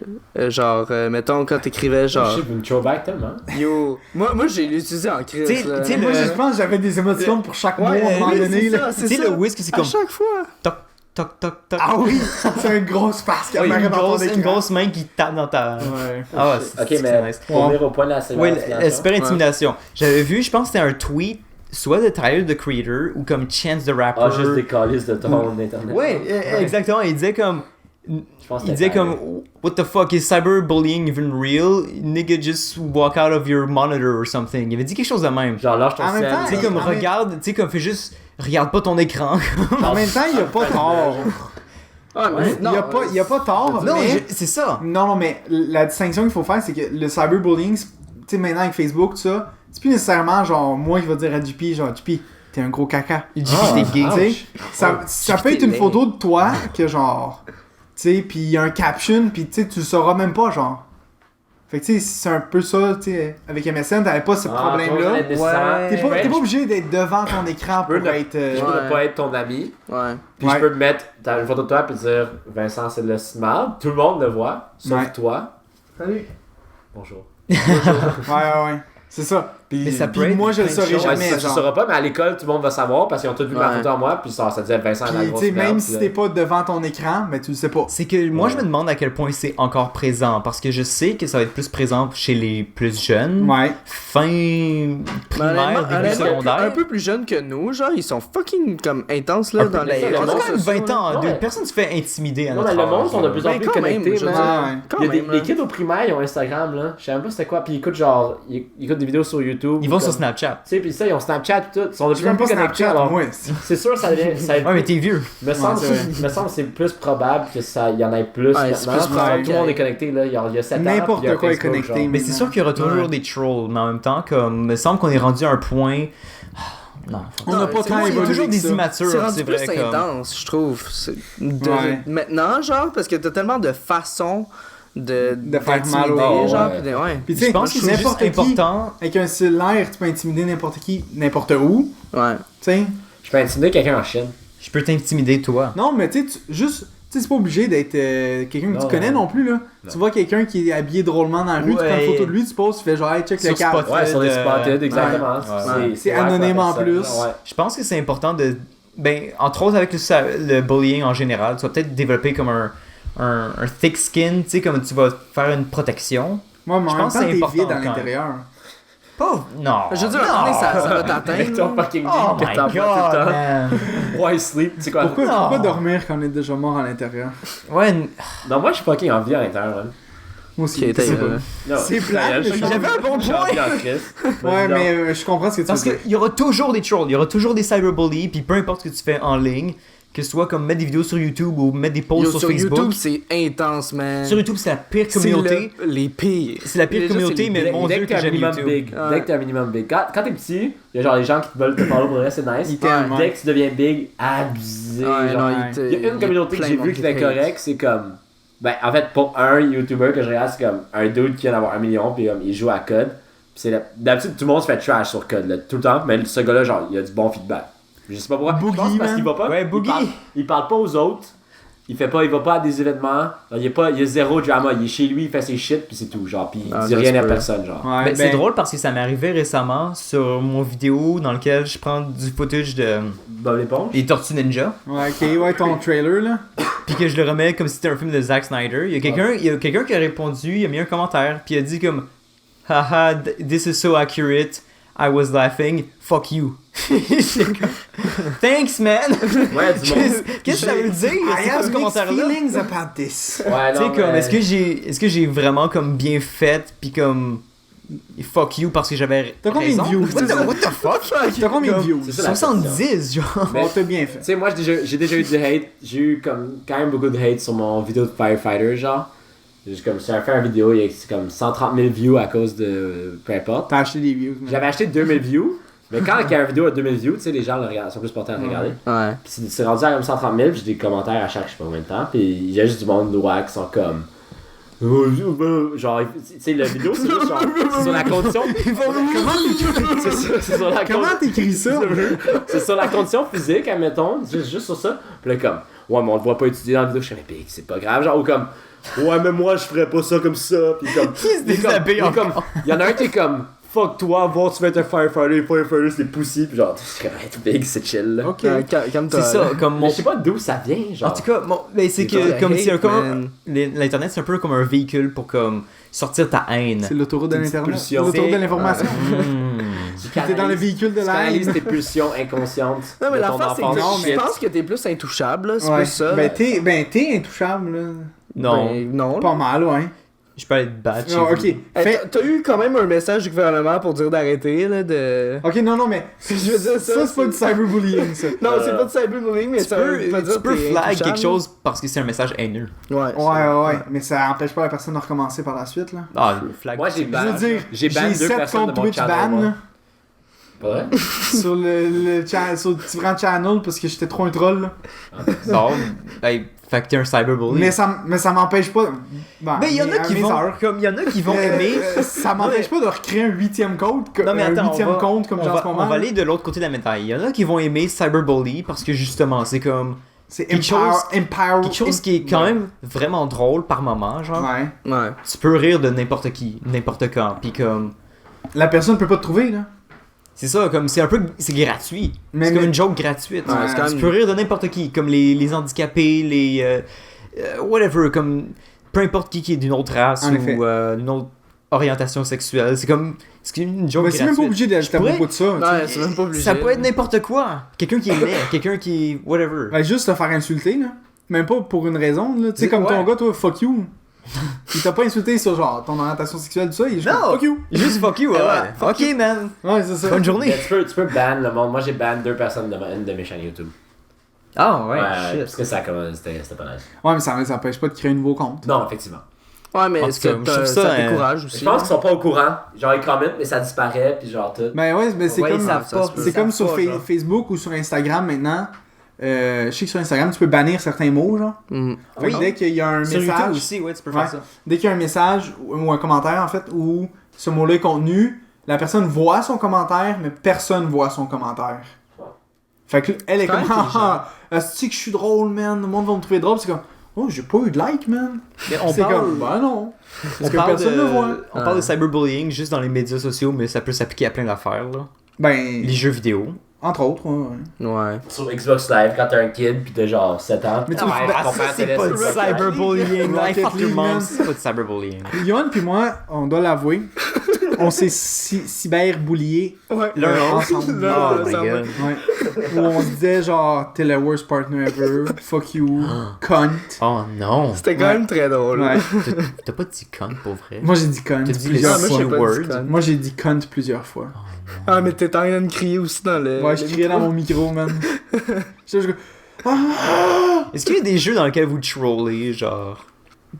mettons, quand t'écrivais, genre, Je sais, une throwback tellement. yo. Moi j'ai l'utilisé en crise, T'sais- là. t'sais, Moi, le- je pense que j'avais des émotions pour chaque mot à un moment oui, donné. c'est là. ça, Tu c'est sais, ça. le whiz, c'est À comme chaque fois. toc, toc, toc, toc. Ah oui! C'est une grosse face qui Ouais, apparaît dans ton une écran. grosse main qui tape dans ta... Ouais. Ah ouais, Ok, c'est mais nice. pour venir au point de la Ouais, cyberintimidation. la cyberintimidation. J'avais vu, je pense que c'était un tweet, soit de Tyler, the Creator, ou comme Chance the Rapper. Ah, juste des calices de ton internet. Ouais, exactement. Il disait comme... Je pense que Il c'était disait comme, what the fuck, is cyberbullying even real? Nigga, just walk out of your monitor or something. Il avait dit quelque chose de même. Genre, lâche ton En même sel. temps, Tu sais, comme, en même- regarde, tu sais, comme, fais juste, regarde pas ton écran. En même temps, il n'y a pas tort. Ah, mais Il n'y a pas tort, Non, mais... c'est ça. Non, mais la distinction qu'il faut faire, c'est que le cyberbullying, tu sais, maintenant avec Facebook, tout ça, c'est plus nécessairement genre moi qui va dire à JP, genre JP, t'es un gros caca. Il dit que t'es gay. Tu sais, ça peut être une photo de toi que genre, tu sais, pis il y a un caption, pis tu sais, tu le sauras même pas, genre. Fait que tu sais, c'est un peu ça, tu sais, avec MSN, t'avais pas ce problème-là. T'es pas obligé d'être devant ton écran pour Je peux ne- être. Je peux ne pas être ton ami, Ouais. puis Ouais. je peux te mettre dans une photo de toi puis dire Vincent c'est le smart. Tout le monde le voit, sauf Ouais. toi. Salut. Bonjour. Ouais. C'est ça. Pis, Mais ça peut pis être moi, je le plein de saurais choses. Ouais, jamais, ça, tu genre. sauras pas, mais à l'école, tout le monde va savoir parce qu'ils ont tous vu ma Ouais. photo en moi, puis ça disait Vincent la Pis, grosse tu sais, même merde, si puis là- t'es pas devant ton écran, mais tu le sais pas. C'est que moi, Ouais. je me demande à quel point c'est encore présent. Parce que je sais que ça va être plus présent chez les plus jeunes. Ouais. Fin primaire, début secondaire. Un peu plus jeunes que nous, genre, ils sont fucking comme intenses, là, Un peu, dans les ça, le On a monde, quand réseaux même sociaux, 20 ans. là. Ouais. Personne se fait intimider à Non, notre mais le âge, monde sont de là. plus en Ben, plus quand même, connectés. je veux man. dire. Ouais. Quand Il y a même, les là. kids au primaire, ils ont Instagram, là. Je sais même pas c'était quoi. Puis ils écoutent genre. Ils écoutent des vidéos sur YouTube. Ils vont comme- sur Snapchat. Tu sais, puis ça, ils ont Snapchat et tout. Ils sont de J'ai plus en même pas plus connectés. Snapchat, Alors, moi. c'est sûr, ça devient. Ouais, mais t'es vieux. Me semble, c'est vrai. me semble que c'est plus probable que ça y en ait plus Ouais, c'est maintenant. plus Parce que probable tout le monde qu'il y est connecté là. Il y a 7 ans. N'importe puis il y a quoi est Facebook, connecté, genre. Mais c'est sûr qu'il y aura toujours Ouais. des trolls. Mais en même temps, comme, il me semble qu'on est rendu à un point. Non, On n'a pas c'est tant moi, il y a évolué toujours que des ça. immatures, C'est rendu c'est plus vrai. Comme... intense, je trouve. Ouais. Maintenant, genre, parce que t'as tellement de façons de faire mal au d'intimider, monde. genre. Ouais. Pis ouais. Puis tu sais, Je pense que c'est juste n'importe qui, important. avec un cellulaire, tu peux intimider n'importe qui, n'importe où. Ouais. Tu sais. Je peux intimider quelqu'un en Chine. Je peux t'intimider, toi. Non, mais tu sais, juste. Tu sais, c'est pas obligé d'être quelqu'un que Non, tu connais non plus, là. Non. Tu vois quelqu'un qui est habillé drôlement dans la rue, tu prends Ouais. une photo de lui, tu poses, tu fais genre, hey, check Sur le cadre. Spot. Ouais, sur les de- spotted, exactement. Ouais. C'est anonyme en personne. plus. Ouais. Je pense que c'est important de. Ben, entre autres avec le bullying en général, tu vas peut-être développer comme un thick skin, tu sais, comme tu vas faire une protection. Moi, mais Je en même pense temps, que c'est t'es important vide à quand l'intérieur. Pas. Non. Je veux dire, non. ça va Avec t'atteindre. ton fucking Oh dick que my t'en god, prends tout le temps. man. Why sleep? C'est quoi? Pourquoi Non. dormir quand on est déjà mort à l'intérieur? Ouais, Non, moi je suis fucking en vie à l'intérieur, man. Moi aussi. Ok, t'as- c'est pas. Non, C'est plate, mais j'avais un bon J'ai envie point. en crise. Ouais, mais je comprends ce que tu Parce veux dire. qu'il y aura toujours des trolls, il y aura toujours des cyberbullies, puis peu importe ce que tu fais en ligne, que ce soit comme mettre des vidéos sur YouTube ou mettre des posts Yo, sur sur Facebook. YouTube, c'est intense, man. Sur YouTube, c'est la pire communauté. C'est les pires. C'est la pire Déjà, communauté, c'est mais les- mon Dès dieu que t'as que un j'aime minimum YouTube. big. Ouais. Dès que t'as un minimum big. Quand t'es petit, il y a genre les gens qui te veulent te follow pour le reste, c'est nice. Littéralement. Dès que tu deviens big, abusé. Ouais, genre. non, ouais. Il y a une communauté que j'ai vue qui était correcte, c'est comme. Ben, en fait, pour un YouTuber que je regarde, c'est comme un dude qui vient d'avoir 1 million, puis il joue à COD. Puis d'habitude, tout le monde se fait trash sur COD, là, tout le temps, mais ce gars-là, genre, il a du bon feedback. Je sais pas pourquoi. Boogie, Je pense que parce man. qu'il va pas. Ouais, Boogie. Il parle pas aux autres. Il va pas à des événements. Genre, il y a zéro drama. Il est chez lui, il fait ses shit, puis c'est tout. Genre, puis il Ah, dit ça rien se à peut. personne, genre. Ouais, Ben, c'est drôle parce que ça m'est arrivé récemment sur mon vidéo dans lequel je prends du footage de Bob l'éponge. les Tortues Ninja, Ouais, ok, ouais, ton trailer, là. puis que je le remets comme si c'était un film de Zack Snyder. Il y a quelqu'un qui a répondu, il a mis un commentaire, puis il a dit comme haha, this is so accurate. I was laughing. Fuck you. J'étais comme, thanks, man. Ouais, du monde. Qu'est-ce que ça veut dire? C'est I quoi have ce mixed commentaire-là? feelings about this. Ouais, Tu sais, non, comme, mais- est-ce que j'ai vraiment comme bien fait, puis comme fuck you parce que j'avais T'as combien raison? de views, What c'est the, ça? what the fuck? T'as combien de Comme- views? C'est ça, la 70, genre. Mais- Bon, t'as bien Tu fait. sais, moi, j'ai déjà eu du hate. J'ai eu comme, quand même beaucoup de hate sur mon vidéo de Firefighter, genre. J'ai comme, j'ai fait une vidéo, il y a c'est comme 130 000 views à cause de. Peu importe. T'as acheté des views, man. J'avais acheté 2000 views, mais quand il y a une vidéo à 2000 views, tu sais, les gens le regardent, sont plus portés à le regarder. Ouais. Puis c'est rendu à comme 130 000, puis j'ai des commentaires à chaque, je sais pas combien de temps, puis il y a juste du monde noir qui sont comme. Genre, tu sais, la vidéo, c'est juste genre. C'est sur la condition. C'est sur la Comment t'écris ça? C'est sur la condition physique, admettons, juste sur ça. Puis là, comme, ouais, mais on le voit pas étudier dans la vidéo. Je suis comme, mais big, c'est pas grave. Genre, ou comme, ouais, mais moi, je ferais pas ça comme ça. Puis comme, Qui se déshabille encore? il y en a un qui est comme, fuck toi, voir, tu vas être un firefighter, c'est pussy. Puis genre, je suis comme, hey, big, c'est chill. Là. Ok. Calme-toi. C'est ça, comme Mais mon. je sais pas d'où ça vient, genre. En tout cas, mais c'est C'est que comme hate, c'est comme man. l'internet c'est un peu comme un véhicule pour comme sortir ta haine. C'est l'autoroute de C'est une l'internet. pulsion. L'autoroute de C'est- l'information. Tu T'es dans le véhicule de Tu la canalises haine. tes pulsions inconscientes. Non, mais de la ton face, c'est enfance. que mais- je pense que t'es plus intouchable, là. C'est Ouais. plus ça. Ben, t'es intouchable, là. Non, Ben, non. Pas mal, ouais. je peux aller te battre. chez Non, vous. ok. Hey, Fait... t'as eu quand même un message du gouvernement pour dire d'arrêter, là, de... Ok, non, mais. Je veux dire, Ça, c'est pas du cyberbullying, ça. Non, c'est pas de cyberbullying, mais Tu ça peux, veut pas dire tu peux t'es flag intouchable. quelque chose parce que c'est un message haineux. Ouais. Ouais. Mais ça empêche pas la personne de recommencer par la suite, là. Ah, flag. Moi, j'ai Je ban. veux dire, J'ai ban deux 7 personnes comptes de mon Twitch channel, ban, moi. là, Pas vrai? sur le petit channel parce que j'étais trop un troll, là. Non, ben, fait que t'es un cyberbully. Mais ça m'empêche pas. Bon, Mais il y en a qui vont, comme il y en a qui vont aimer. Ça m'empêche pas de recréer un 8ème compte, Non mais attends, un 8ème compte comme j'ai en ce on moment. va aller de l'autre côté de la médaille. Il y en a qui vont aimer cyberbully parce que justement c'est comme C'est quelque quelque chose qui est quand même vraiment drôle par moment, genre. Ouais. Ouais. Tu peux rire de n'importe qui, n'importe quand, puis comme La personne peut pas te trouver, là. c'est ça, comme c'est un peu c'est gratuit. Mais- C'est comme mais- une joke gratuite. Ouais, c'est quand Tu même- peux rire de n'importe qui, comme les handicapés, les whatever, comme peu importe qui est d'une autre race En effet. ou d'une autre orientation sexuelle. C'est comme c'est une joke Mais c'est même pas gratuite. obligé d'ajouter à pourrais- propos de ça. tu sais. Ouais, c'est même pas obligé. Ça peut être n'importe quoi. Quelqu'un qui est laid, quelqu'un qui est whatever. Ben, juste te faire insulter, là. Même pas pour une raison, là. Tu sais, comme ton Ouais. gars, toi, fuck you. Il t'a pas insulté sur genre ton orientation sexuelle, tout ça, il est juste Non. fuck you. Juste fuck you, ouais. Ok, man. Ouais, c'est ça. Bonne journée. Mais tu peux ban le monde. Moi, j'ai ban 2 personnes de une de mes chaînes YouTube. Ah ouais, Parce que ça commence, c'était pas nice. Ouais, mais ça empêche pas de créer un nouveau compte. Non, effectivement. Ouais, mais En est-ce tout cas, que je trouve ça ça, décourage aussi? Je pense qu'ils sont pas au courant. Genre, ils commentent, mais ça disparaît, puis genre tout. Ben ouais, mais c'est Ouais, comme, ils savent pas. c'est comme sur Ils savent pas, genre. Facebook ou sur Instagram maintenant. je sais que sur Instagram, tu peux bannir certains mots, genre. Mhm. Fait que dès qu'il y a un Sur YouTube message, aussi, ouais, tu peux Ouais. faire ça. dès qu'il y a un message ou un commentaire, en fait, où ce mot-là est contenu, la personne voit son commentaire, mais personne voit son commentaire. Fait que elle est C'est comme, intelligent. ah, est-ce que je suis drôle, man? Le monde va me trouver drôle. C'est comme, oh, j'ai pas eu de like, man. Mais on C'est parle, comme, bah non. on Parce que parle personne ne voit. on parle de cyberbullying juste dans les médias sociaux, mais ça peut s'appliquer à plein d'affaires, là. Ben, Les jeux vidéo. entre autres, ouais. Ouais. Sur Xbox Live, quand t'as un kid pis t'as genre 7 ans. Mais tu ouais, vois, ton père te laisse pas du Xbox Live. cyberbullying, là. Rocket Fuck your League, mom, man. c'est pas du cyberbullying. Yohan puis moi, on doit l'avouer, on s'est cyberboulié Ouais. ensemble. Oh my ça va. god. Ouais. Où on se disait genre, t'es le worst partner ever, fuck you, cunt. Oh non. C'était quand même très drôle. Ouais. T'as pas dit con pour vrai. Moi j'ai dit cunt T'as dit les plusieurs Ah, moi, fois. j'ai pas dit words. con. Moi j'ai dit cunt plusieurs fois. Ah, mais t'étais en train de crier aussi dans le. Ouais, je criais dans mon micro, man. J'étais juste comme, Est-ce qu'il y a des jeux dans lesquels vous trollez, genre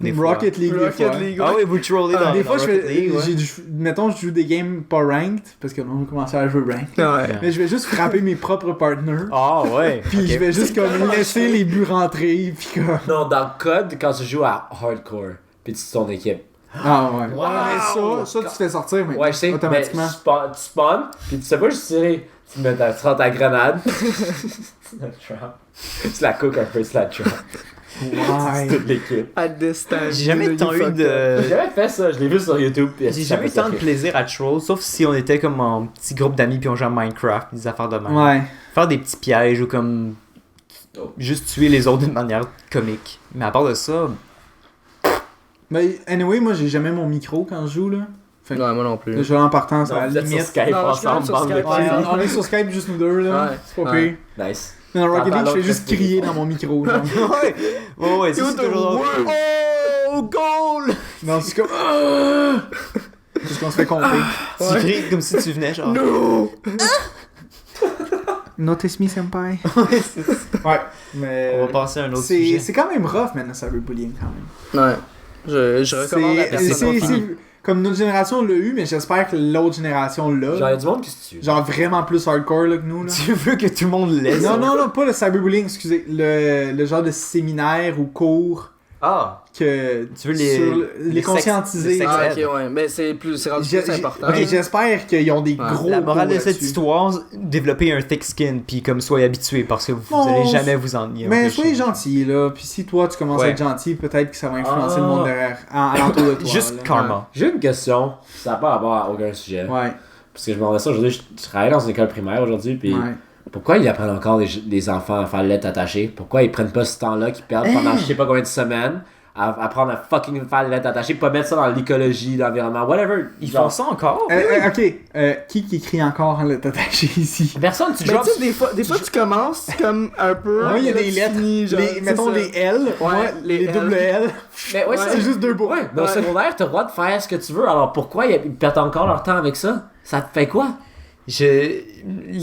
des fois? Rocket League, des fois. Rocket League. Ah oui, vous trollez dans Des fois, dans je Rocket fais. League, ouais. Mettons, je joue des games pas ranked, parce que là, on commence à jouer ranked. Ouais. Mais je vais juste frapper mes propres partners. Ah ouais. Puis ok. je vais juste comme laisser les buts rentrer. Puis comme. Non, dans COD, quand tu joues à Hardcore pis tu ton équipe. Ah ouais. Wow! Mais ça, tu te fais sortir, mais Ouais, je sais, mais automatiquement. tu spawns, pis tu sais pas juste tirer. Tu rends ta grenade. Tu la cook un peu, tu la trap. Ouais. Toute l'équipe. At this time. J'ai jamais tant eu J'ai de. jamais fait ça, je l'ai vu sur YouTube. Pis J'ai jamais eu tant de plaisir à troll, sauf si on était comme en petit groupe d'amis puis on jouait à Minecraft, des affaires de même. Ouais. Faire des petits pièges ou comme juste tuer les autres d'une manière comique. Mais à part de ça, Mais anyway, moi, j'ai jamais mon micro quand je joue, là. Fait que Ouais, moi non plus. je vais en partant, ça Non, à vous la êtes sur limite. Skype Non, je suis ensemble, sur bande de Skype, Ouais, cons. on est sur Skype juste nous deux, là. Ouais. C'est pas Ouais. pire. Nice. Mais dans Rocket Parle League, je fais l'autre, juste c'est crier dans mon micro, genre. ouais, ça, c'est toujours drôle. Oh, goal! Non, c'est comme. Ah! Parce qu'on se fait compter. Tu cries comme si tu venais, genre. No! Notice me, senpai. Ouais, mais. On va passer à un autre sujet. C'est quand même rough, man, le cyberbullying, quand même. Ouais. Je recommande à personne. C'est comme notre génération l'a eu, mais j'espère que l'autre génération l'a. Genre, y'a du monde qui se tue. Genre vraiment plus hardcore là, que nous. Là. Tu veux que tout le monde laisse? Non, pas le cyberbullying, excusez. Le genre de séminaire ou cours Ah! que. Tu veux les- sur les les conscientiser. sex- Ah, ok, ouais. Mais c'est rendu plus important. Ok, j'espère qu'ils ont des Ouais. gros. La morale de cours cette là-dessus. histoire, développer un thick skin, puis comme soyez habitué, parce que vous Non, allez jamais vous ennuyer. Mais soyez gentil là, puis si toi tu commences à Ouais. être gentil, peut-être que ça va influencer Ah. le monde derrière, alentour de toi. Juste là. karma. J'ai une question, ça n'a pas rapport à aucun sujet. Ouais, Parce que je me demandais ça aujourd'hui, je travaille dans une école primaire aujourd'hui, puis ouais. pourquoi ils apprennent encore les enfants à faire lettres attachées? Pourquoi ils prennent pas ce temps-là qu'ils perdent pendant je sais pas combien de semaines à apprendre à fucking faire les lettres attachées, pas mettre ça dans l'écologie, l'environnement, whatever. Ils Genre, font ça encore? Ok, qui écrit encore en lettres attachées ici? Personne, tu Mais drops... tu sais, des fois tu commences comme un peu. Moi, il y a là, des tu lettres. finis, genre, c'est Mettons ça. les L, moi, les les double L. Mais ouais, C'est juste deux bouts. Ouais, mais au secondaire, t'as le droit de faire ce que tu veux, alors pourquoi ils perdent encore leur temps avec ça? Ça te fait quoi?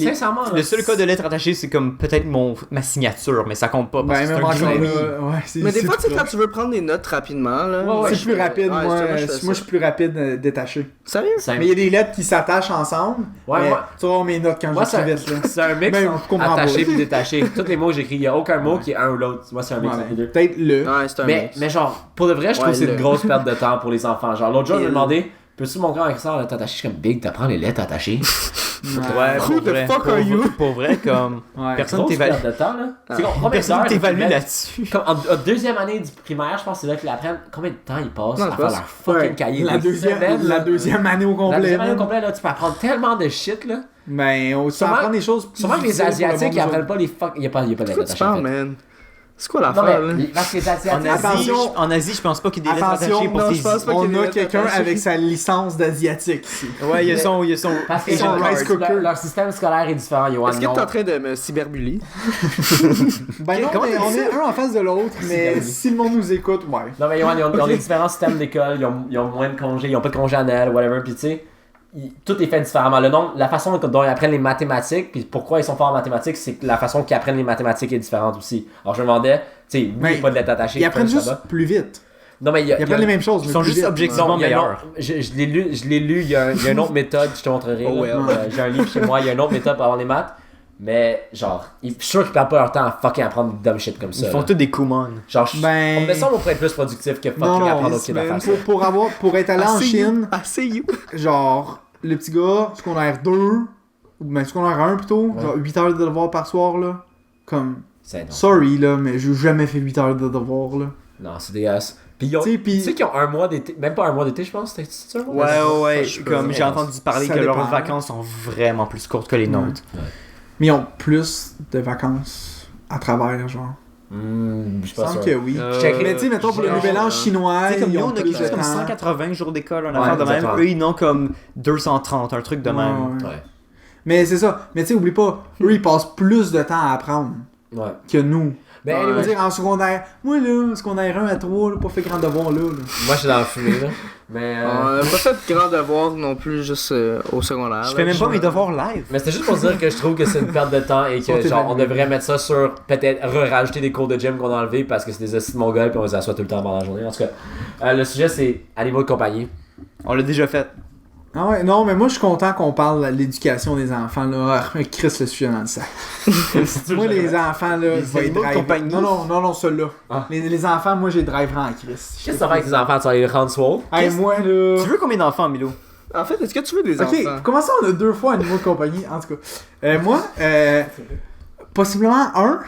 Sincèrement, Le là, seul cas de lettre attachée, c'est comme peut-être ma signature, mais ça compte pas parce Ben, que c'est même un encore green. là, ouais, c'est Mais des c'est fois, tu sais, tout quand tu veux prendre des notes rapidement, là. Ouais, c'est plus rapide, Ouais, moi, je fais moi je ça. suis plus rapide détaché. Sérieux? Mais il y a des lettres qui s'attachent ensemble. Ouais, mais moi- tu vas voir mes notes quand Moi, j'écris vite, là. c'est un mix Ben, entre je comprends attaché pas. et détaché. Tous les mots que j'écris, il n'y a aucun mot qui est un ou l'autre. Moi, c'est un mix Ouais, entre les deux. peut-être le. Ouais, c'est un mix. Mais genre, pour de vrai, je trouve Ouais, que c'est une le- grosse perte de temps pour les enfants. Genre, l'autre jour, je me Et demandais, peux-tu montrer avec ça, lettre attachée? Je suis comme, Big, t'apprends les lettres attachées. Ouais, Who pour the vrai. fuck pour, are you? pour vrai, comme. Ouais. Personne Grosse t'évalue. perte de temps, là. Ah. C'est combien Personne d'heures t'évalue ils mettent- là-dessus. Comme en deuxième année du primaire, je pense que c'est là qu'ils apprennent combien de temps ils passent Non, à c'est faire pas leur fucking Ouais. cahier. La Des semaines, là. deuxième année au La complet. deuxième année au man. complet, là, tu peux apprendre tellement de shit, là. Ben, on Sûrement- apprend des choses. plus Sûrement que les utiles pour le Asiatiques, monde ils apprennent aujourd'hui. pas les fuck. Il y a pas de lettres Pourquoi tu attachées. parles, en fait. man? C'est quoi Non, l'affaire, là? mais parce que les En Asiatiques. Asie, Attention. en Asie, je pense pas qu'il y ait des lettres Attention, attachées pour non, tes je pense pas qu'il y ait On des a lettres quelqu'un attachées. avec sa licence d'asiatique ici. Ouais, il y a son. Parce que Ils sont rice cooker. leur système scolaire est différent, Yoann. Est-ce que t'es en train de me cyberbully? Ben non, Comment mais t'as on dit est un en face de l'autre, mais bien. si le monde nous écoute, ouais. Non, mais Yoann, ils ont des différents systèmes d'école, ils ont moins de congés, ils ont pas de congés annuels, whatever, pis tu sais, tout est fait différemment. La façon dont ils apprennent les mathématiques, puis pourquoi ils sont forts en mathématiques, c'est que la façon qu'ils apprennent les mathématiques est différente aussi. Alors je me demandais, tu sais, oui, Mais il y a pas de lettres attachées. Ils apprennent ça juste va. plus vite. Non, mais il y a. Ils apprennent les mêmes choses. Ils mais sont plus juste vite. objectivement Non, il y a un meilleurs. autre- je l'ai lu, il y a une autre méthode, je te montrerai. Oh, là. well. J'ai un livre chez moi, il y a une autre méthode pour avoir les maths. Mais, genre, je suis sûr qu'ils perdent pas leur temps à fucking apprendre des dumb shit comme ça. Ils font là. tous des Kumon. Genre, Ben- on me semble pourrait être plus productif que fucking Non, apprendre non, autre chose à faire ça. pour être allé en Chine, Assez you. genre, le petit gars, secondaire 2, ou ben secondaire 1 plutôt, Ouais. genre 8 heures de devoir par soir, là. Comme, C'est non. sorry, là, mais j'ai jamais fait 8 heures de devoir, là. Non, c'est dégueulasse. Puis ils ont. Tu sais, Tu sais qu'ils ont un mois d'été. Même pas un mois d'été, je pense. C'était ça? Ouais. je peux- Comme j'ai entendu parler Ça que leurs dépend. vacances sont vraiment plus courtes que les nôtres. Mais ils ont plus de vacances à travers, genre. Je Il suis me pas semble sûr. que oui. checkerai. Mais tu sais, mettons, pour le nouvel an chinois, Tu sais, comme ils nous, ont on a plus quelque chose de comme temps. 180 jours d'école, un Ouais, affaire de même. exactement. Eux, ils n'ont comme 230, un truc de même. Ouais, ouais. Ouais. Mais c'est ça. Mais tu sais, oublie pas, eux, ils passent plus de temps à apprendre Ouais. que nous. Mais Je veux anyway, dire, en secondaire, moi là, secondaire 1 à 3, là, pas fait grand devoir là. moi je suis dans le fumée là. Mais. On a pas fait de grand devoir non plus, juste au secondaire. Je là. fais même pas mes devoirs live. Mais c'était juste pour dire que je trouve que c'est une perte de temps et que Sortez genre on de la devrait mettre ça sur peut-être rajouter des cours de gym qu'on a enlevés parce que c'est des astuces mongols puis on les assoit tout le temps pendant la journée. En tout cas, le sujet c'est animaux de compagnie. On l'a déjà fait. Ah ouais, non, mais moi je suis content qu'on parle de l'éducation des enfants là. Ah, Chris le sujet dans le sac. Moi les enfants là, Les je vais animaux de driver. compagnie? Non, ceux-là. Ah. Les enfants, moi j'ai driverai en Chris. Qu'est-ce que ça fait avec tes enfants? Tu vas les rendre swole? Hey, moi là. Tu veux combien d'enfants, Milo? En fait, est-ce que tu veux des Ok, enfants? comment ça on a 2 fois animaux de compagnie, en tout cas. Moi, possiblement un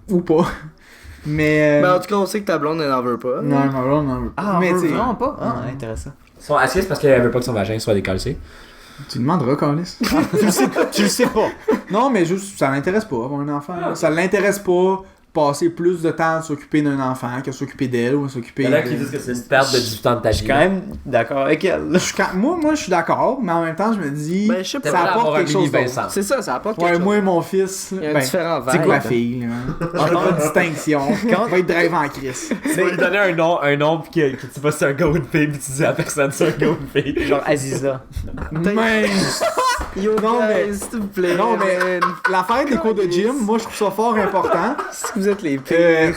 ou pas. Mais. Ben, en tout cas, on sait que ta blonde, elle en veut pas. Non, ma blonde n'en veut pas. Mais tu sais, vraiment pas? Ah, intéressant. Est-ce que c'est parce qu'elle veut pas que son vagin soit décalcé? tu demanderas, Carlis. Tu le sais pas. Non, mais juste, ça l'intéresse pas avoir un enfant. là. Ça l'intéresse pas passer plus de temps à s'occuper d'un enfant que s'occuper d'elle ou à s'occuper. Il y en a qui disent que c'est une perte de 18 ans de ta Je vie. suis quand même d'accord avec elle. Moi, je suis d'accord, mais en même temps, je me dis. Ben, je sais pas. ça apporte avoir un quelque chose mini d'autre. Vincent. C'est ça, ça apporte quelque Ouais, chose. moi et mon fils. Il y a un Ben, différent c'est vibe. quoi, fille, là? On fait pas de distinction. On va être drive en crise. Tu vas lui donner un nom pis que tu sais pas si c'est un gars ou une fille pis tu dis à personne c'est un gars ou une fille. Genre Aziza. Mince! Yo, Non, mais- guys, s'il vous plaît. Non, mais l'affaire des cours de gym, moi, je trouve ça fort important. Est-ce que vous êtes les pires?